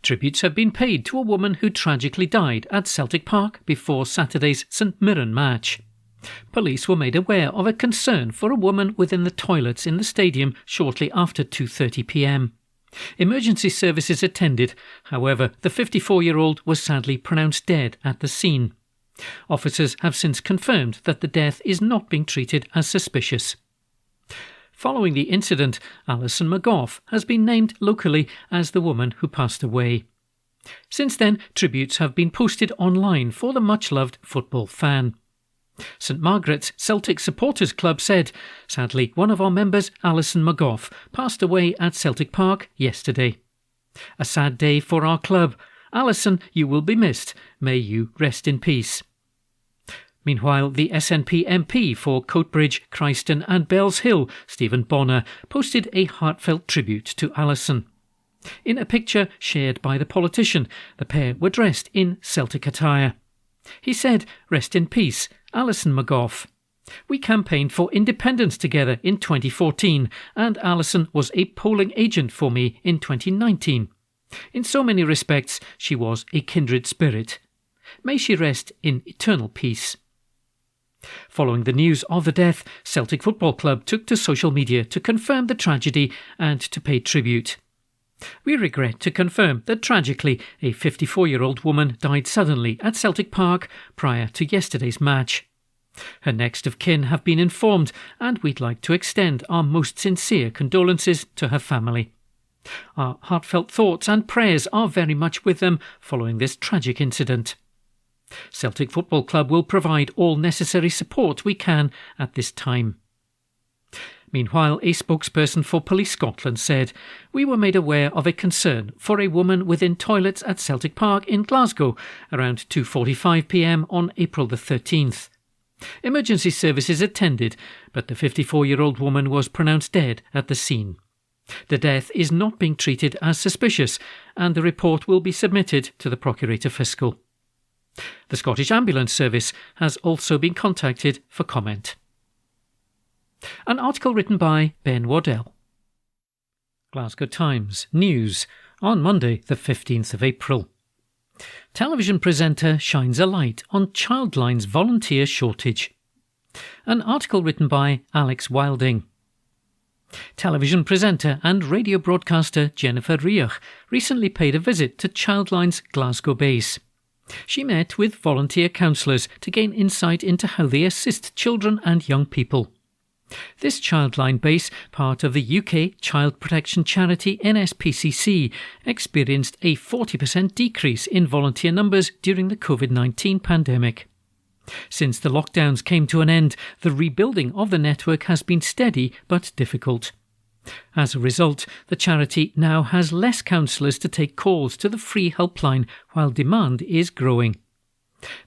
Tributes have been paid to a woman who tragically died at Celtic Park before Saturday's St Mirren match. Police were made aware of a concern for a woman within the toilets in the stadium shortly after 2:30 p.m. Emergency services attended. However, the 54-year-old was sadly pronounced dead at the scene. Officers have since confirmed that the death is not being treated as suspicious. Following the incident, Alison McGough has been named locally as the woman who passed away. Since then, tributes have been posted online for the much-loved football fan. St Margaret's Celtic Supporters Club said, "Sadly, one of our members, Alison McGough, passed away at Celtic Park yesterday. A sad day for our club. Alison, you will be missed. May you rest in peace." Meanwhile, the SNP MP for Coatbridge, Christon and Bells Hill, Stephen Bonner, posted a heartfelt tribute to Alison. In a picture shared by the politician, the pair were dressed in Celtic attire. He said, "Rest in peace, Alison McGough. We campaigned for independence together in 2014, and Alison was a polling agent for me in 2019. In so many respects, she was a kindred spirit. May she rest in eternal peace." Following the news of the death, Celtic Football Club took to social media to confirm the tragedy and to pay tribute. "We regret to confirm that tragically a 54-year-old woman died suddenly at Celtic Park prior to yesterday's match. Her next of kin have been informed, and we'd like to extend our most sincere condolences to her family. Our heartfelt thoughts and prayers are very much with them following this tragic incident. Celtic Football Club will provide all necessary support we can at this time." Meanwhile, a spokesperson for Police Scotland said, "We were made aware of a concern for a woman within toilets at Celtic Park in Glasgow around 2:45 p.m. on April the 13th. Emergency services attended, but the 54-year-old woman was pronounced dead at the scene. The death is not being treated as suspicious, and the report will be submitted to the Procurator Fiscal." The Scottish Ambulance Service has also been contacted for comment. An article written by Ben Waddell. Glasgow Times News on Monday the 15th of April. Television presenter shines a light on Childline's volunteer shortage. An article written by Alex Wilding. Television presenter and radio broadcaster Jennifer Rioch recently paid a visit to Childline's Glasgow base. She met with volunteer counsellors to gain insight into how they assist children and young people. This Childline base, part of the UK child protection charity NSPCC, experienced a 40% decrease in volunteer numbers during the COVID-19 pandemic. Since the lockdowns came to an end, the rebuilding of the network has been steady but difficult. As a result, the charity now has less counsellors to take calls to the free helpline while demand is growing.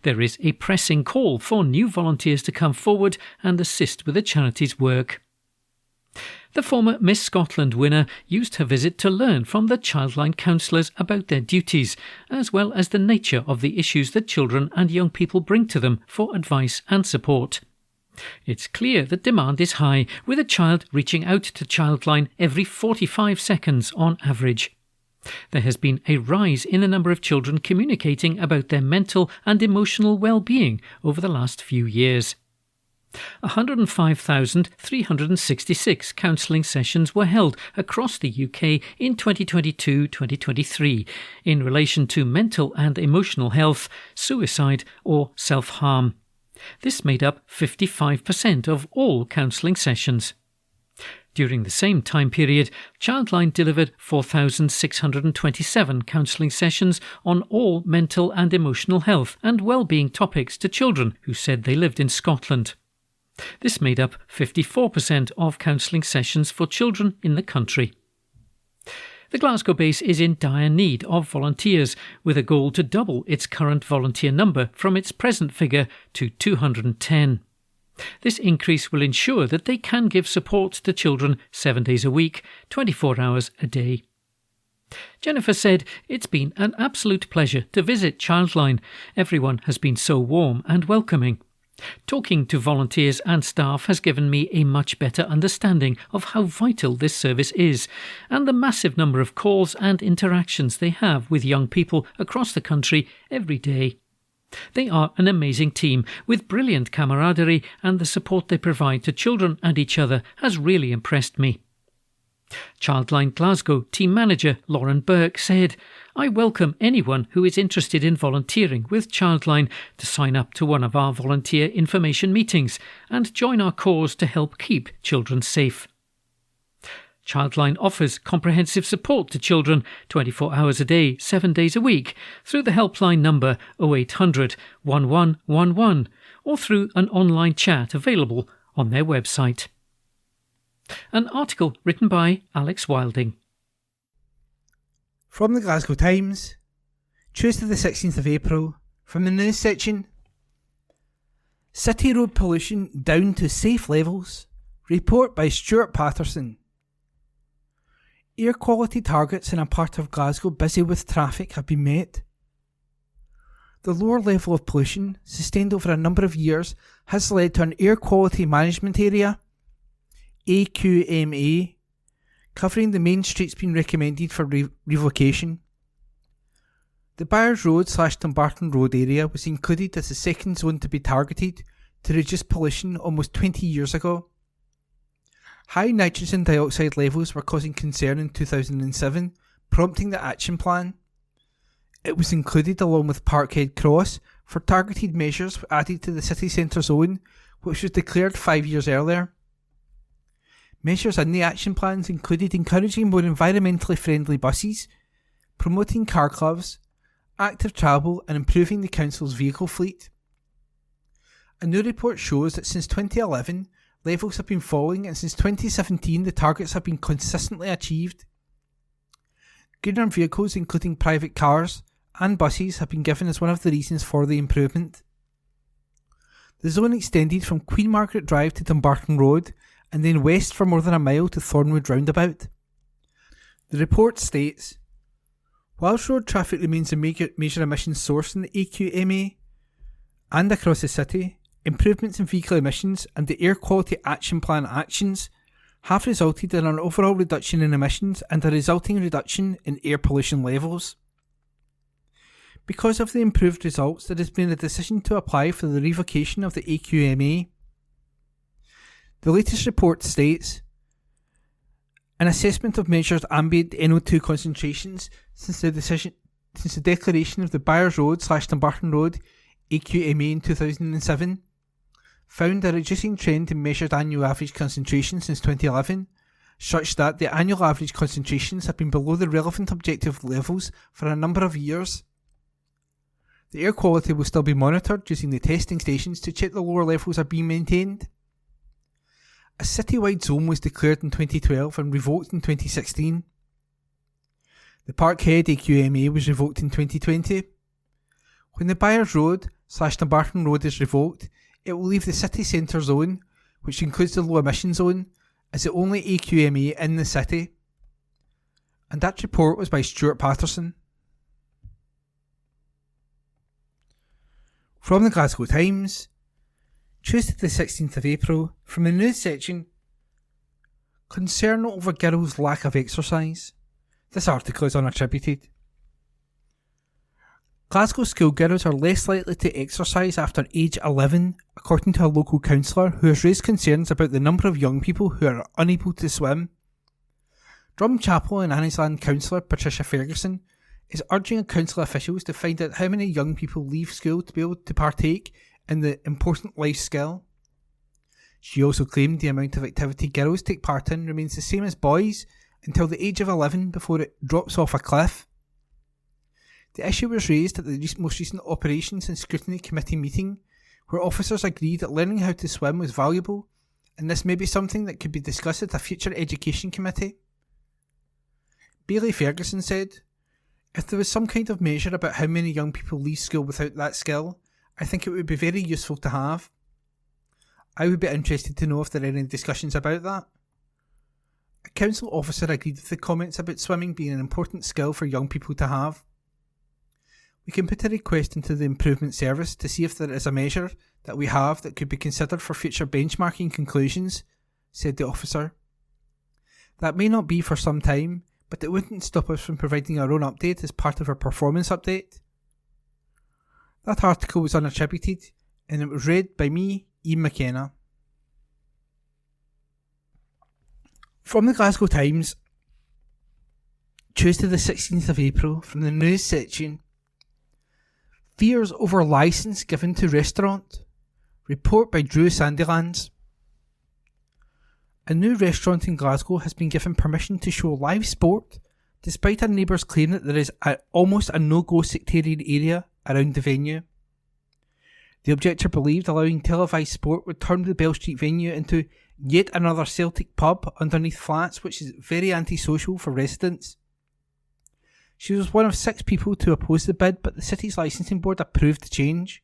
There is a pressing call for new volunteers to come forward and assist with the charity's work. The former Miss Scotland winner used her visit to learn from the Childline counsellors about their duties, as well as the nature of the issues that children and young people bring to them for advice and support. It's clear that demand is high, with a child reaching out to Childline every 45 seconds on average. There has been a rise in the number of children communicating about their mental and emotional well-being over the last few years. 105,366 counselling sessions were held across the UK in 2022-2023 in relation to mental and emotional health, suicide or self-harm. This made up 55% of all counselling sessions. During the same time period, Childline delivered 4,627 counselling sessions on all mental and emotional health and well-being topics to children who said they lived in Scotland. This made up 54% of counselling sessions for children in the country. The Glasgow base is in dire need of volunteers, with a goal to double its current volunteer number from its present figure to 210. This increase will ensure that they can give support to children 7 days a week, 24 hours a day. Jennifer said, "It's been an absolute pleasure to visit Childline. Everyone has been so warm and welcoming. Talking to volunteers and staff has given me a much better understanding of how vital this service is and the massive number of calls and interactions they have with young people across the country every day. They are an amazing team with brilliant camaraderie, and the support they provide to children and each other has really impressed me." Childline Glasgow team manager Lauren Burke said, "I welcome anyone who is interested in volunteering with Childline to sign up to one of our volunteer information meetings and join our cause to help keep children safe." Childline offers comprehensive support to children 24 hours a day, 7 days a week through the helpline number 0800 1111 or through an online chat available on their website. An article written by Alex Wilding. From the Glasgow Times, Tuesday the 16th of April, from the news section. City road pollution down to safe levels. Report by Stuart Patterson. Air quality targets in a part of Glasgow busy with traffic have been met. The lower level of pollution, sustained over a number of years, has led to an Air Quality Management Area, AQMA, covering the main streets being recommended for revocation. The Byres Road / Dumbarton Road area was included as the second zone to be targeted to reduce pollution almost 20 years ago. High nitrogen dioxide levels were causing concern in 2007, prompting the action plan. It was included along with Parkhead Cross for targeted measures added to the city centre zone, which was declared 5 years earlier. Measures in the action plans included encouraging more environmentally friendly buses, promoting car clubs, active travel and improving the council's vehicle fleet. A new report shows that since 2011, levels have been falling, and since 2017 the targets have been consistently achieved. Greener vehicles, including private cars and buses, have been given as one of the reasons for the improvement. The zone extended from Queen Margaret Drive to Dumbarton Road and then west for more than a mile to Thornwood Roundabout. The report states, whilst road traffic remains a major emissions source in the AQMA and across the city, improvements in vehicle emissions and the Air Quality Action Plan actions have resulted in an overall reduction in emissions and a resulting reduction in air pollution levels. Because of the improved results, there has been a decision to apply for the revocation of the AQMA. The latest report states, an assessment of measured ambient NO2 concentrations since the declaration of the Byres Road / Dumbarton Road AQMA in 2007 found a reducing trend in measured annual average concentration since 2011, such that the annual average concentrations have been below the relevant objective levels for a number of years. The air quality will still be monitored using the testing stations to check the lower levels are being maintained. A citywide zone was declared in 2012 and revoked in 2016. The Parkhead AQMA was revoked in 2020. When the Byres Road / Dumbarton Road is revoked, it will leave the city centre zone, which includes the low emission zone, as the only AQMA in the city. And that report was by Stuart Patterson. From the Glasgow Times, Tuesday the 16th of April, from the news section, concern over girls' lack of exercise. This article is unattributed. Glasgow schoolgirls are less likely to exercise after age 11, according to a local councillor who has raised concerns about the number of young people who are unable to swim. Drumchapel and Annisland councillor Patricia Ferguson is urging council officials to find out how many young people leave school to be able to partake in the important life skill. She also claimed the amount of activity girls take part in remains the same as boys until the age of 11 before it drops off a cliff. The issue was raised at the most recent Operations and Scrutiny Committee meeting, where officers agreed that learning how to swim was valuable, and this may be something that could be discussed at a future education committee. Bailey Ferguson said, if there was some kind of measure about how many young people leave school without that skill, I think it would be very useful to have. I would be interested to know if there are any discussions about that. A council officer agreed with the comments about swimming being an important skill for young people to have. We can put a request into the Improvement Service to see if there is a measure that we have that could be considered for future benchmarking conclusions, said the officer. That may not be for some time, but it wouldn't stop us from providing our own update as part of our performance update. That article was unattributed, and it was read by me, Ian McKenna. From the Glasgow Times, Tuesday the 16th of April, from the news section, fears over licence given to restaurant. Report by Drew Sandilands. A new restaurant in Glasgow has been given permission to show live sport, despite a neighbour's claim that there is almost a no-go sectarian area around the venue. The objector believed allowing televised sport would turn the Bell Street venue into yet another Celtic pub underneath flats, which is very antisocial for residents. She was one of 6 people to oppose the bid, but the city's licensing board approved the change.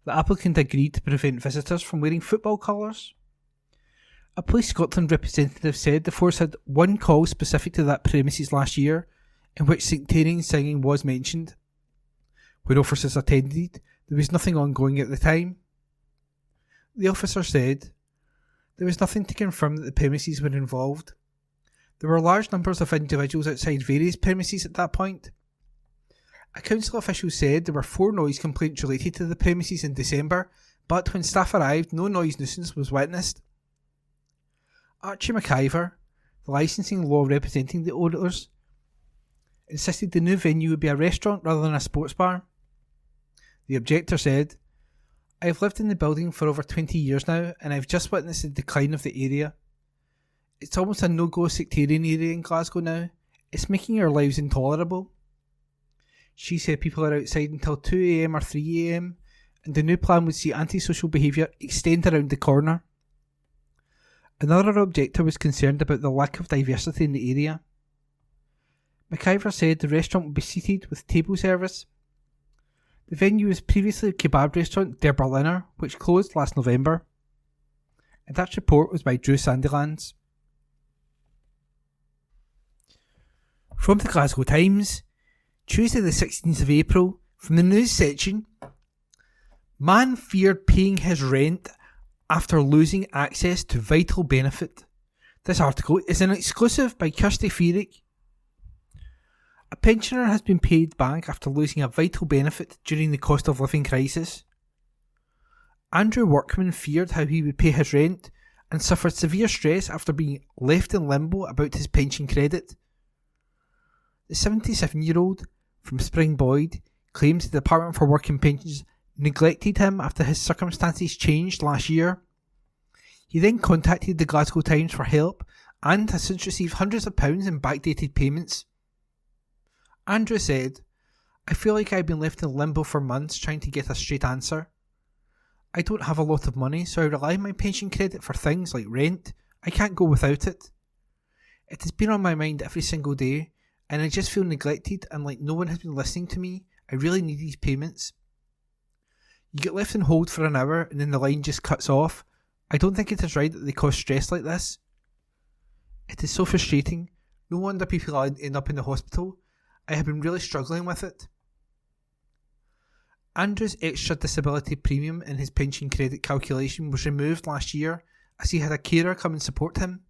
the applicant agreed to prevent visitors from wearing football colours. A Police Scotland representative said the force had one call specific to that premises last year, in which sectarian singing was mentioned. When officers attended, there was nothing ongoing at the time. The officer said, "There was nothing to confirm that the premises were involved. There were large numbers of individuals outside various premises at that point." A council official said there were 4 noise complaints related to the premises in December, but when staff arrived, no noise nuisance was witnessed. Archie McIver, the licensing law representing the owners, insisted the new venue would be a restaurant rather than a sports bar. The objector said, "I've lived in the building for over 20 years now, and I've just witnessed the decline of the area. It's almost a no-go sectarian area in Glasgow now. It's making our lives intolerable." She said people are outside until 2 a.m. or 3 a.m, and the new plan would see antisocial behaviour extend around the corner. Another objector was concerned about the lack of diversity in the area. McIver said the restaurant would be seated with table service. The venue was previously a kebab restaurant Der Berliner, which closed last November. And that report was by Drew Sandilands. From the Glasgow Times, Tuesday the 16th of April, from the news section, man feared paying his rent after losing access to vital benefit. This article is an exclusive by Kirsty Feerick. A pensioner has been paid back after losing a vital benefit during the cost of living crisis. Andrew Workman feared how he would pay his rent and suffered severe stress after being left in limbo about his pension credit. The 77-year-old from Spring Boyd claims the Department for Work and Pensions neglected him after his circumstances changed last year. He then contacted the Glasgow Times for help and has since received hundreds of pounds in backdated payments. Andrew said, "I feel like I've been left in limbo for months trying to get a straight answer. I don't have a lot of money, so I rely on my pension credit for things like rent. I can't go without it. It has been on my mind every single day, and I just feel neglected and like no one has been listening to me. I really need these payments. You get left on hold for an hour and then the line just cuts off. I don't think it is right that they cause stress like this. It is so frustrating. No wonder people end up in the hospital. I have been really struggling with it." Andrew's extra disability premium in his pension credit calculation was removed last year as he had a carer come and support him.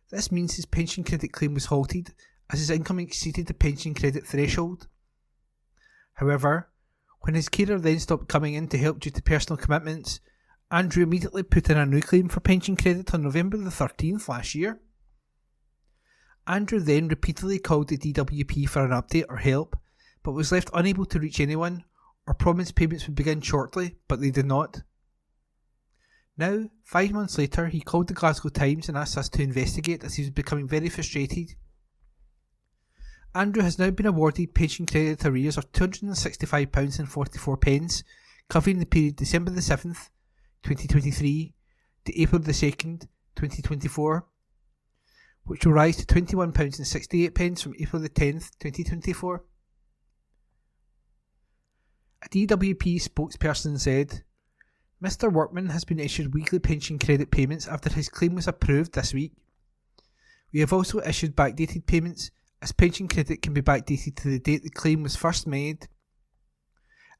This means his pension credit claim was halted as his income exceeded the pension credit threshold. However, when his carer then stopped coming in to help due to personal commitments, Andrew immediately put in a new claim for pension credit on November the 13th last year. Andrew then repeatedly called the DWP for an update or help, but was left unable to reach anyone or promised payments would begin shortly, but they did not. Now, 5 months later, he called the Glasgow Times and asked us to investigate as he was becoming very frustrated. Andrew has now been awarded pension credit arrears of £265.44, covering the period December the 7th, 2023 to April the 2nd, 2024, which will rise to £21.68 from April the 10th, 2024. A DWP spokesperson said, "Mr. Workman has been issued weekly pension credit payments after his claim was approved this week. We have also issued backdated payments, as pension credit can be backdated to the date the claim was first made."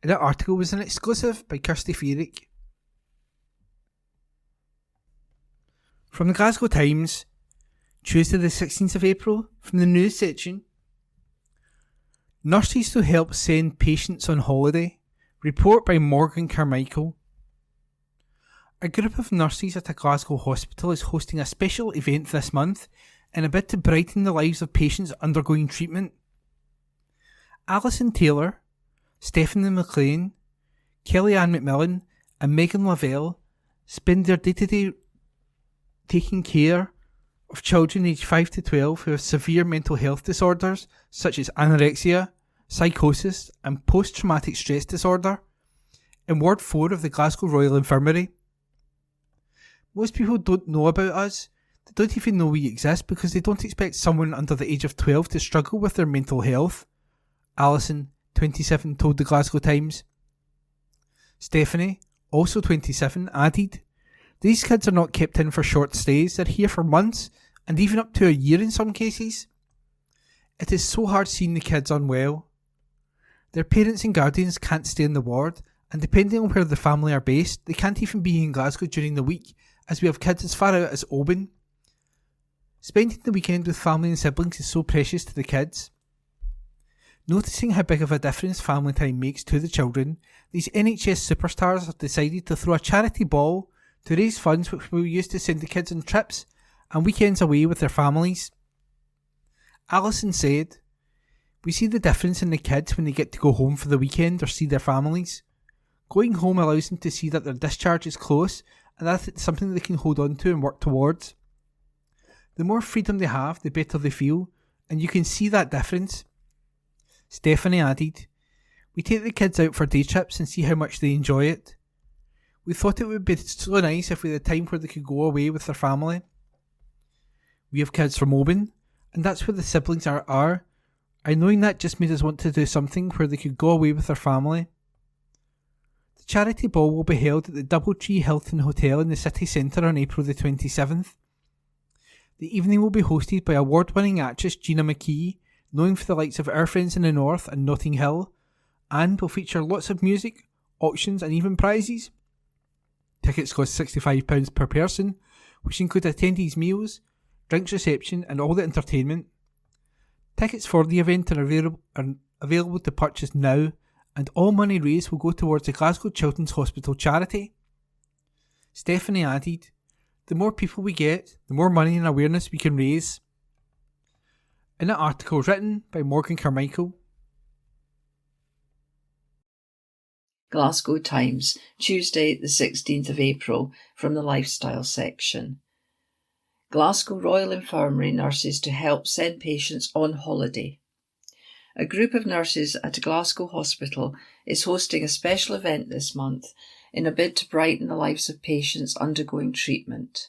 And that article was an exclusive by Kirsty Feerick. From the Glasgow Times, Tuesday the 16th of April, from the news section. Nurses to help send patients on holiday. Report by Morgan Carmichael. A group of nurses at a Glasgow hospital is hosting a special event this month in a bid to brighten the lives of patients undergoing treatment. Alison Taylor, Stephanie McLean, Kellyanne McMillan and Megan Lavelle spend their day-to-day taking care of children aged 5 to 12 who have severe mental health disorders such as anorexia, psychosis and post-traumatic stress disorder in Ward 4 of the Glasgow Royal Infirmary. Most people don't know about us. They don't even know we exist because they don't expect someone under the age of 12 to struggle with their mental health, Alison, 27, told the Glasgow Times. Stephanie, also 27, added, "These kids are not kept in for short stays, they're here for months and even up to a year in some cases. It is so hard seeing the kids unwell. Their parents and guardians can't stay in the ward, and depending on where the family are based, they can't even be in Glasgow during the week, as we have kids as far out as Oban. Spending the weekend with family and siblings is so precious to the kids." Noticing how big of a difference family time makes to the children, these NHS superstars have decided to throw a charity ball to raise funds which will be used to send the kids on trips and weekends away with their families. Alison said, "We see the difference in the kids when they get to go home for the weekend or see their families. Going home allows them to see that their discharge is close and that it's something they can hold on to and work towards. The more freedom they have, the better they feel, and you can see that difference." Stephanie added, "We take the kids out for day trips and see how much they enjoy it. We thought it would be so nice if we had a time where they could go away with their family. We have kids from Oban, and that's where the siblings are, and knowing that just made us want to do something where they could go away with their family." The charity ball will be held at the Doubletree Hilton Hotel in the city centre on April the 27th. The evening will be hosted by award-winning actress Gina McKee, known for the likes of Our Friends in the North and Notting Hill, and will feature lots of music, auctions and even prizes. Tickets cost £65 per person, which include attendees' meals, drinks reception and all the entertainment. Tickets for the event are available to purchase now, and all money raised will go towards the Glasgow Children's Hospital charity. Stephanie added, "The more people we get, the more money and awareness we can raise." In an article written by Morgan Carmichael. Glasgow Times, Tuesday the 16th of April, from the Lifestyle section. Glasgow Royal Infirmary nurses to help send patients on holiday. A group of nurses at a Glasgow hospital is hosting a special event this month in a bid to brighten the lives of patients undergoing treatment.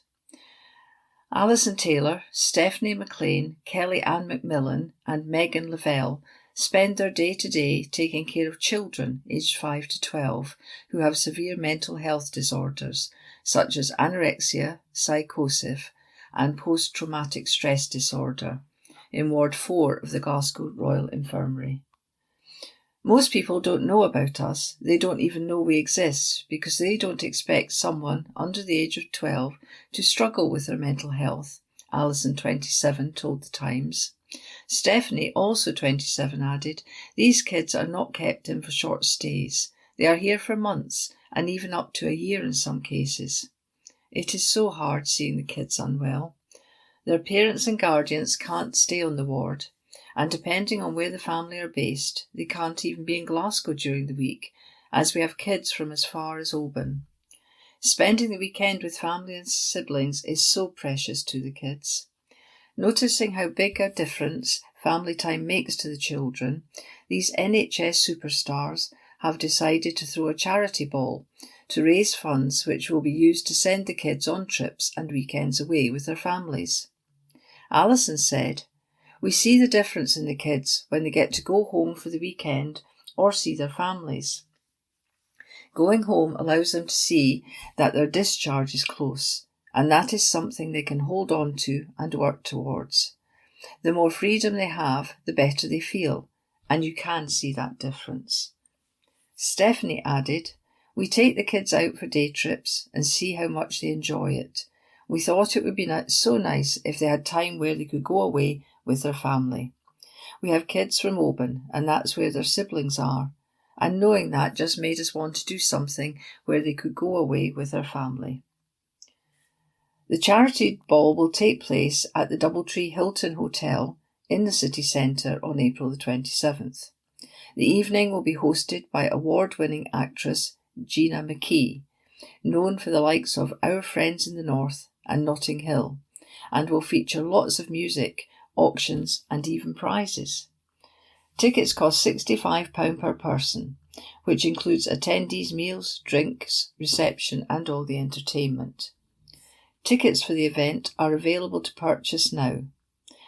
Alison Taylor, Stephanie McLean, Kelly Ann McMillan and Megan Lavelle spend their day-to-day taking care of children aged 5 to 12 who have severe mental health disorders such as anorexia, psychosis and post-traumatic stress disorder in Ward 4 of the Glasgow Royal Infirmary. Most people don't know about us, they don't even know we exist because they don't expect someone under the age of 12 to struggle with their mental health, Alison, 27, told the Times. Stephanie, also 27, added, "These kids are not kept in for short stays. They are here for months and even up to a year in some cases. It is so hard seeing the kids unwell. Their parents and guardians can't stay on the ward, and depending on where the family are based, they can't even be in Glasgow during the week, as we have kids from as far as Oban. Spending the weekend with family and siblings is so precious to the kids. Noticing how big a difference family time makes to the children, these NHS superstars have decided to throw a charity ball to raise funds which will be used to send the kids on trips and weekends away with their families." Alison said, "We see the difference in the kids when they get to go home for the weekend or see their families. Going home allows them to see that their discharge is close, and that is something they can hold on to and work towards. The more freedom they have, the better they feel, and you can see that difference." Stephanie added, "We take the kids out for day trips and see how much they enjoy it. We thought it would be so nice if they had time where they could go away with their family. We have kids from Oban, and that's where their siblings are, and knowing that just made us want to do something where they could go away with their family." The charity ball will take place at the Doubletree Hilton Hotel in the city centre on April the 27th. The evening will be hosted by award-winning actress Gina McKee, known for the likes of Our Friends in the North and Notting Hill, and will feature lots of music, auctions and even prizes. Tickets cost £65 per person, which includes attendees' meals, drinks, reception and all the entertainment. Tickets for the event are available to purchase now,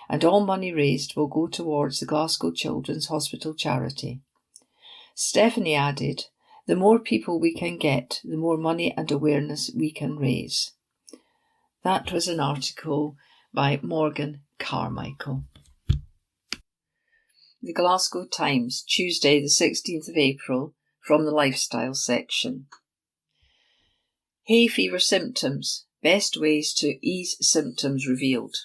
and all money raised will go towards the Glasgow Children's Hospital charity. Stephanie added, The more people we can get, the more money and awareness we can raise. That was an article by Morgan Carmichael. The Glasgow Times, Tuesday the 16th of April, from the Lifestyle section. Hay fever symptoms. Best ways to ease symptoms revealed.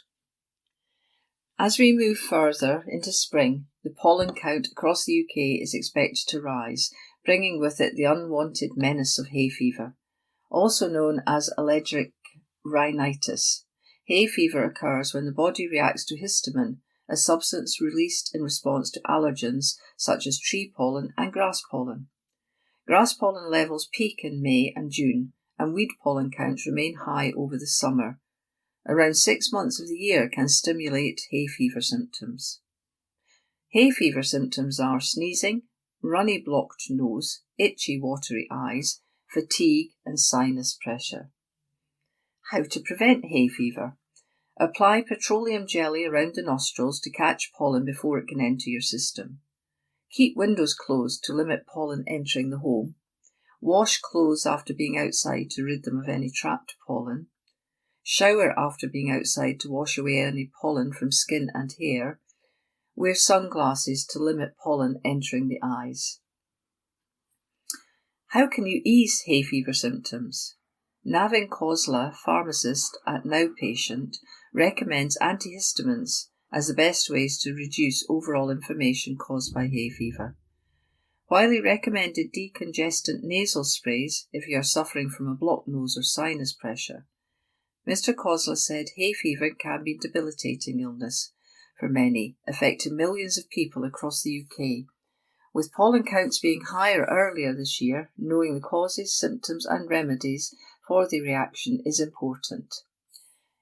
As we move further into spring, the pollen count across the UK is expected to rise, bringing with it the unwanted menace of hay fever, also known as allergic rhinitis. Hay fever occurs when the body reacts to histamine, a substance released in response to allergens such as tree pollen and grass pollen. Grass pollen levels peak in May and June, and weed pollen counts remain high over the summer. Around 6 months of the year can stimulate hay fever symptoms. Hay fever symptoms are sneezing, runny blocked nose, itchy watery eyes, fatigue and sinus pressure. How to prevent hay fever? Apply petroleum jelly around the nostrils to catch pollen before it can enter your system. Keep windows closed to limit pollen entering the home. Wash clothes after being outside to rid them of any trapped pollen. Shower after being outside to wash away any pollen from skin and hair. Wear sunglasses to limit pollen entering the eyes. How can you ease hay fever symptoms? Navin Kozla, pharmacist at Now Patient, recommends antihistamines as the best ways to reduce overall inflammation caused by hay fever. While he recommended decongestant nasal sprays if you are suffering from a blocked nose or sinus pressure, Mr. Kozla said hay fever can be a debilitating illness for many, affecting millions of people across the UK. With pollen counts being higher earlier this year, knowing the causes, symptoms and remedies for the reaction is important.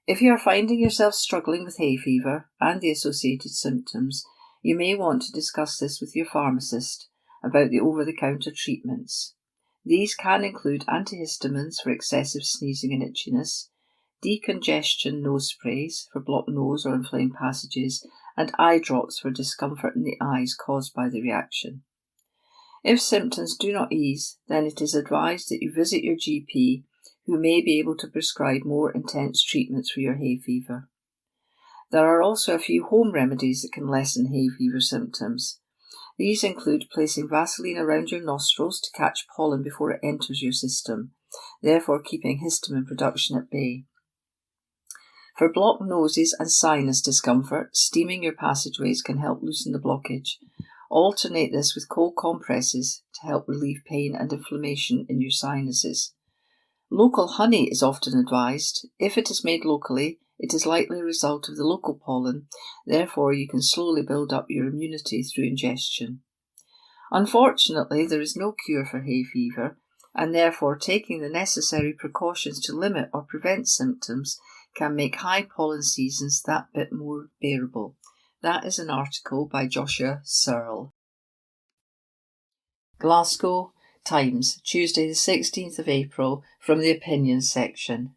If you are finding yourself struggling with hay fever and the associated symptoms, you may want to discuss this with your pharmacist about the over-the-counter treatments. These can include antihistamines for excessive sneezing and itchiness, decongestion nose sprays for blocked nose or inflamed passages, and eye drops for discomfort in the eyes caused by the reaction. If symptoms do not ease, then it is advised that you visit your GP, who may be able to prescribe more intense treatments for your hay fever. There are also a few home remedies that can lessen hay fever symptoms. These include placing Vaseline around your nostrils to catch pollen before it enters your system, therefore keeping histamine production at bay. For blocked noses and sinus discomfort, steaming your passageways can help loosen the blockage. Alternate this with cold compresses to help relieve pain and inflammation in your sinuses. Local honey is often advised. If it is made locally, it is likely a result of the local pollen, therefore you can slowly build up your immunity through ingestion. Unfortunately, there is no cure for hay fever, and therefore taking the necessary precautions to limit or prevent symptoms can make high pollen seasons that bit more bearable. That is an article by Joshua Searle. Glasgow Times, Tuesday the 16th of April, from the Opinions section.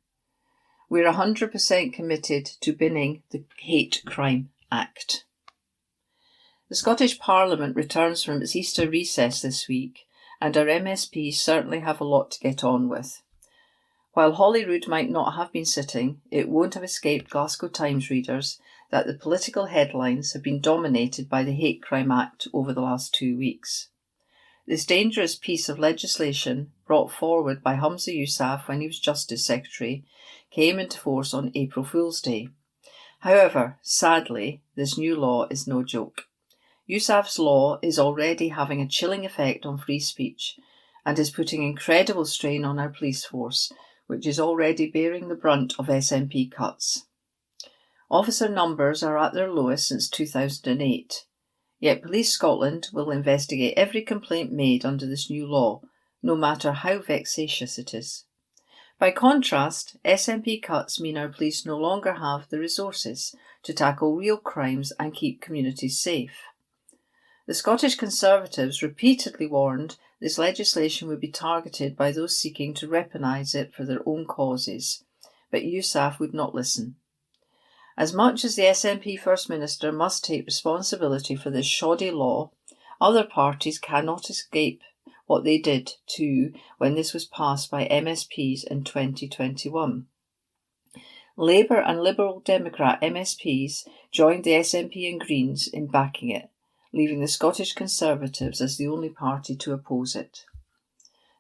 We're 100% committed to binning the Hate Crime Act. The Scottish Parliament returns from its Easter recess this week, and our MSPs certainly have a lot to get on with. While Holyrood might not have been sitting, it won't have escaped Glasgow Times readers that the political headlines have been dominated by the Hate Crime Act over the last 2 weeks. This dangerous piece of legislation, brought forward by Humza Yousaf when he was Justice Secretary, came into force on April Fool's Day. However, sadly, this new law is no joke. Yousaf's law is already having a chilling effect on free speech and is putting incredible strain on our police force, which is already bearing the brunt of SNP cuts. Officer numbers are at their lowest since 2008. Yet Police Scotland will investigate every complaint made under this new law, no matter how vexatious it is. By contrast, SNP cuts mean our police no longer have the resources to tackle real crimes and keep communities safe. The Scottish Conservatives repeatedly warned this legislation would be targeted by those seeking to weaponise it for their own causes, but Yousaf would not listen. As much as the SNP First Minister must take responsibility for this shoddy law, other parties cannot escape what they did too when this was passed by MSPs in 2021. Labour and Liberal Democrat MSPs joined the SNP and Greens in backing it, leaving the Scottish Conservatives as the only party to oppose it.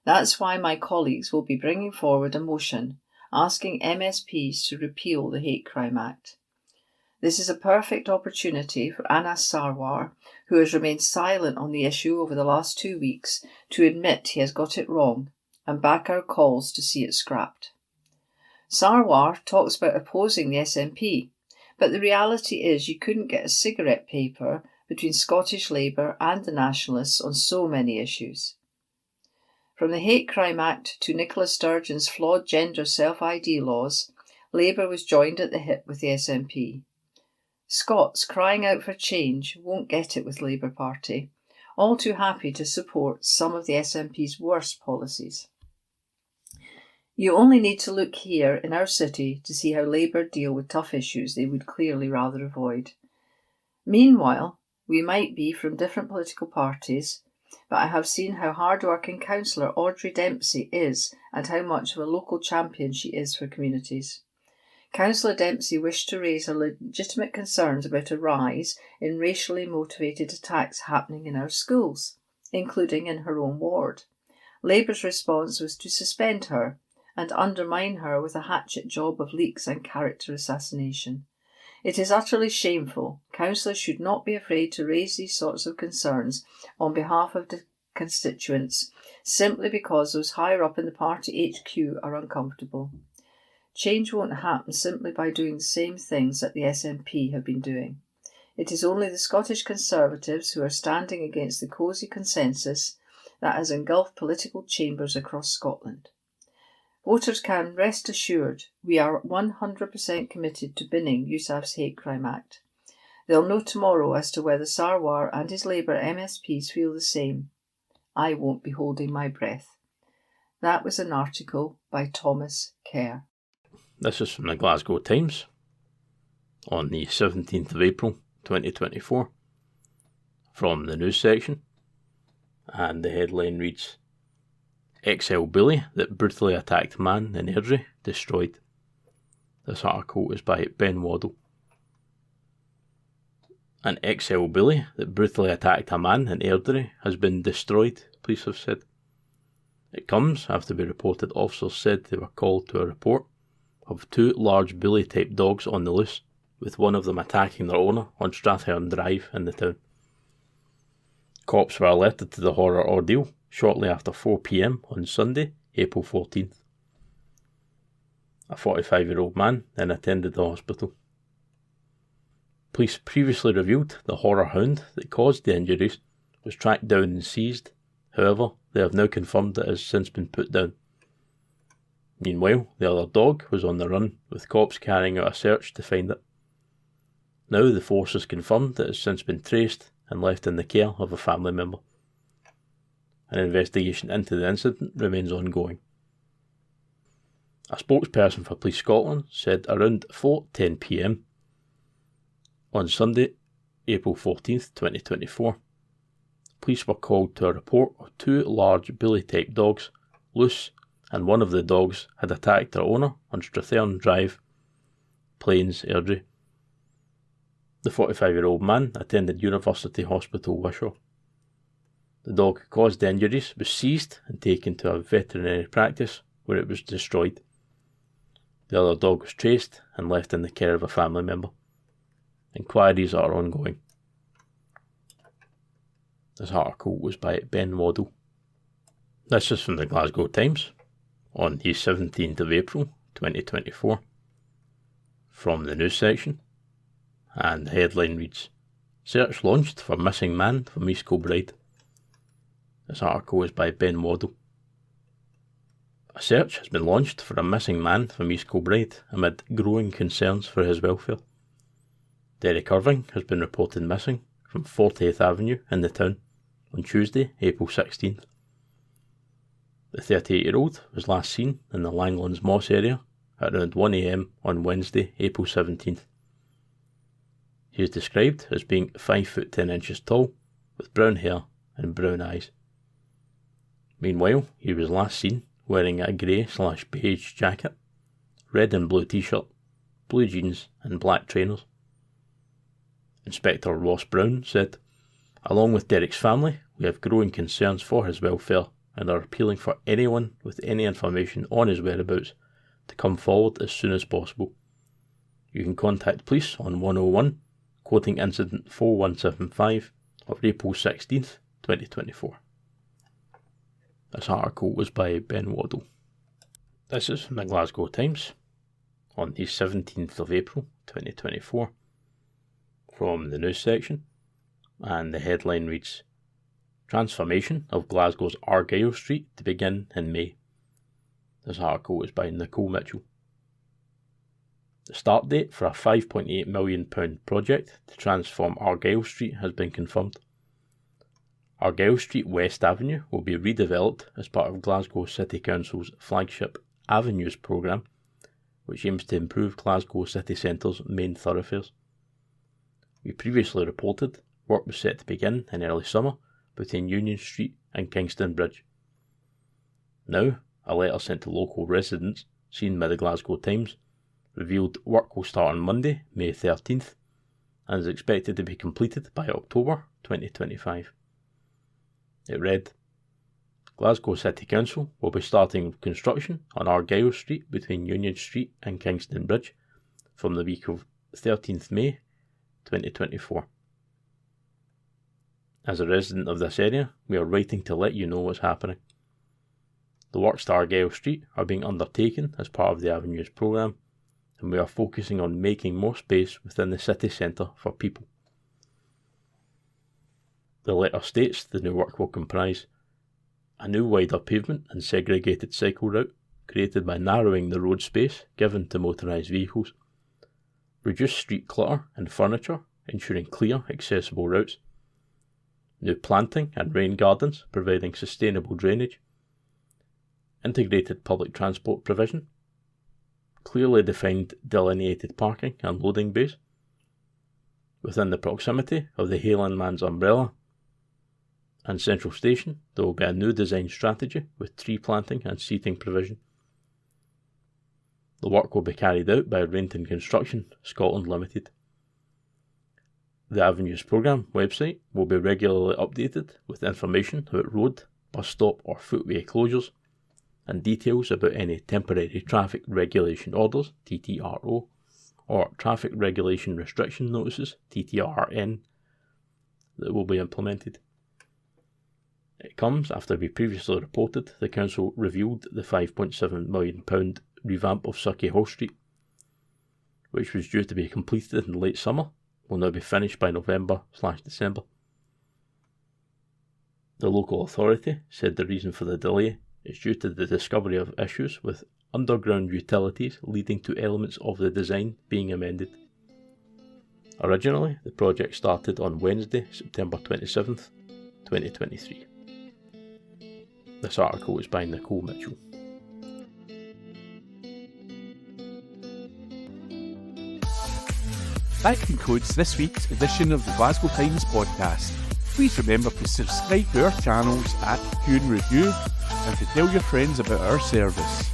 That's why my colleagues will be bringing forward a motion asking MSPs to repeal the Hate Crime Act. This is a perfect opportunity for Anas Sarwar, who has remained silent on the issue over the last 2 weeks, to admit he has got it wrong and back our calls to see it scrapped. Sarwar talks about opposing the SNP, but the reality is you couldn't get a cigarette paper between Scottish Labour and the Nationalists on so many issues. From the Hate Crime Act to Nicola Sturgeon's flawed gender self-ID laws, Labour was joined at the hip with the SNP. Scots crying out for change won't get it with Labour Party, all too happy to support some of the SNP's worst policies. You only need to look here in our city to see how Labour deal with tough issues they would clearly rather avoid. Meanwhile, we might be from different political parties, but I have seen how hard-working councillor Audrey Dempsey is and how much of a local champion she is for communities. Councillor Dempsey wished to raise her legitimate concerns about a rise in racially motivated attacks happening in our schools, including in her own ward. Labour's response was to suspend her and undermine her with a hatchet job of leaks and character assassination. It is utterly shameful. Councillors should not be afraid to raise these sorts of concerns on behalf of the constituents, simply because those higher up in the party HQ are uncomfortable. Change won't happen simply by doing the same things that the SNP have been doing. It is only the Scottish Conservatives who are standing against the cosy consensus that has engulfed political chambers across Scotland. Voters can rest assured we are 100% committed to binning USAF's Hate Crime Act. They'll know tomorrow as to whether Sarwar and his Labour MSPs feel the same. I won't be holding my breath. That was an article by Thomas Kerr. This is from the Glasgow Times on the 17th of April 2024 from the news section, and the headline reads, XL bully that brutally attacked man in Airdrie destroyed. This article is by Ben Waddle. An XL bully that brutally attacked a man in Airdrie has been destroyed, police have said. It comes after we reported officers said they were called to a report of 2 large bully-type dogs on the loose, with one of them attacking their owner on Strathern Drive in the town. Cops were alerted to the horror ordeal shortly after 4 p.m. on Sunday, April 14th. A 45-year-old man then attended the hospital. Police previously revealed the horror hound that caused the injuries was tracked down and seized. However, they have now confirmed that it has since been put down. Meanwhile, the other dog was on the run, with cops carrying out a search to find it. Now the force has confirmed that it has since been traced and left in the care of a family member. An investigation into the incident remains ongoing. A spokesperson for Police Scotland said around 4:10 p.m. on Sunday, April 14th, 2024, police were called to a report of 2 large bully-type dogs loose, and one of the dogs had attacked their owner on Strathern Drive, Plains, Airdrie. The 45-year-old man attended University Hospital Wishaw. The dog who caused the injuries was seized and taken to a veterinary practice where it was destroyed. The other dog was traced and left in the care of a family member. Inquiries are ongoing. This article was by Ben Waddle. This is from the Glasgow Times on the 17th of April 2024 from the news section, and the headline reads, Search launched for missing man from East Kilbride. This article is by Ben Waddle. A search has been launched for a missing man from East Kilbride amid growing concerns for his welfare. Derek Irving has been reported missing from 40th Avenue in the town on Tuesday, April 16th. The 38-year-old was last seen in the Langlands Moss area at around 1 a.m. on Wednesday, April 17th. He is described as being 5 foot 10 inches tall, with brown hair and brown eyes. Meanwhile, he was last seen wearing a grey/beige jacket, red and blue t-shirt, blue jeans and black trainers. Inspector Ross Brown said, "Along with Derek's family, we have growing concerns for his welfare and are appealing for anyone with any information on his whereabouts to come forward as soon as possible. You can contact police on 101, quoting incident 4175 of April 16th, 2024. This article was by Ben Waddle. This is from the Glasgow Times on the 17th of April 2024 from the news section, and the headline reads, "Transformation of Glasgow's Argyle Street to begin in May." This article is by Nicole Mitchell. The start date for a £5.8 million project to transform Argyle Street has been confirmed. Argyle Street West Avenue will be redeveloped as part of Glasgow City Council's flagship Avenues programme, which aims to improve Glasgow city centre's main thoroughfares. We previously reported work was set to begin in early summer between Union Street and Kingston Bridge. Now, a letter sent to local residents, seen by the Glasgow Times, revealed work will start on Monday, May 13th, and is expected to be completed by October 2025. It read, "Glasgow City Council will be starting construction on Argyle Street between Union Street and Kingston Bridge from the week of 13th May 2024. As a resident of this area, we are writing to let you know what's happening. The works to Argyle Street are being undertaken as part of the Avenues programme, and we are focusing on making more space within the city centre for people." The letter states the new work will comprise a new wider pavement and segregated cycle route created by narrowing the road space given to motorised vehicles, reduce street clutter and furniture, ensuring clear, accessible routes, new planting and rain gardens providing sustainable drainage, integrated public transport provision, clearly defined delineated parking and loading bays, within the proximity of the Heylandman's umbrella, and Central Station, there will be a new design strategy with tree planting and seating provision. The work will be carried out by Rainton Construction Scotland Limited. The Avenues programme website will be regularly updated with information about road, bus stop or footway closures and details about any temporary traffic regulation orders, TTRO, or traffic regulation restriction notices, TTRN, that will be implemented. It comes after we previously reported the Council revealed the £5.7 million revamp of Sucky Hall Street, which was due to be completed in late summer, will now be finished by November/December. The local authority said the reason for the delay is due to the discovery of issues with underground utilities leading to elements of the design being amended. Originally, the project started on Wednesday, September 27th, 2023. This article is by Nicole Mitchell. That concludes this week's edition of the Glasgow Times Podcast. Please remember to subscribe to our channels at Q and Review and to tell your friends about our service.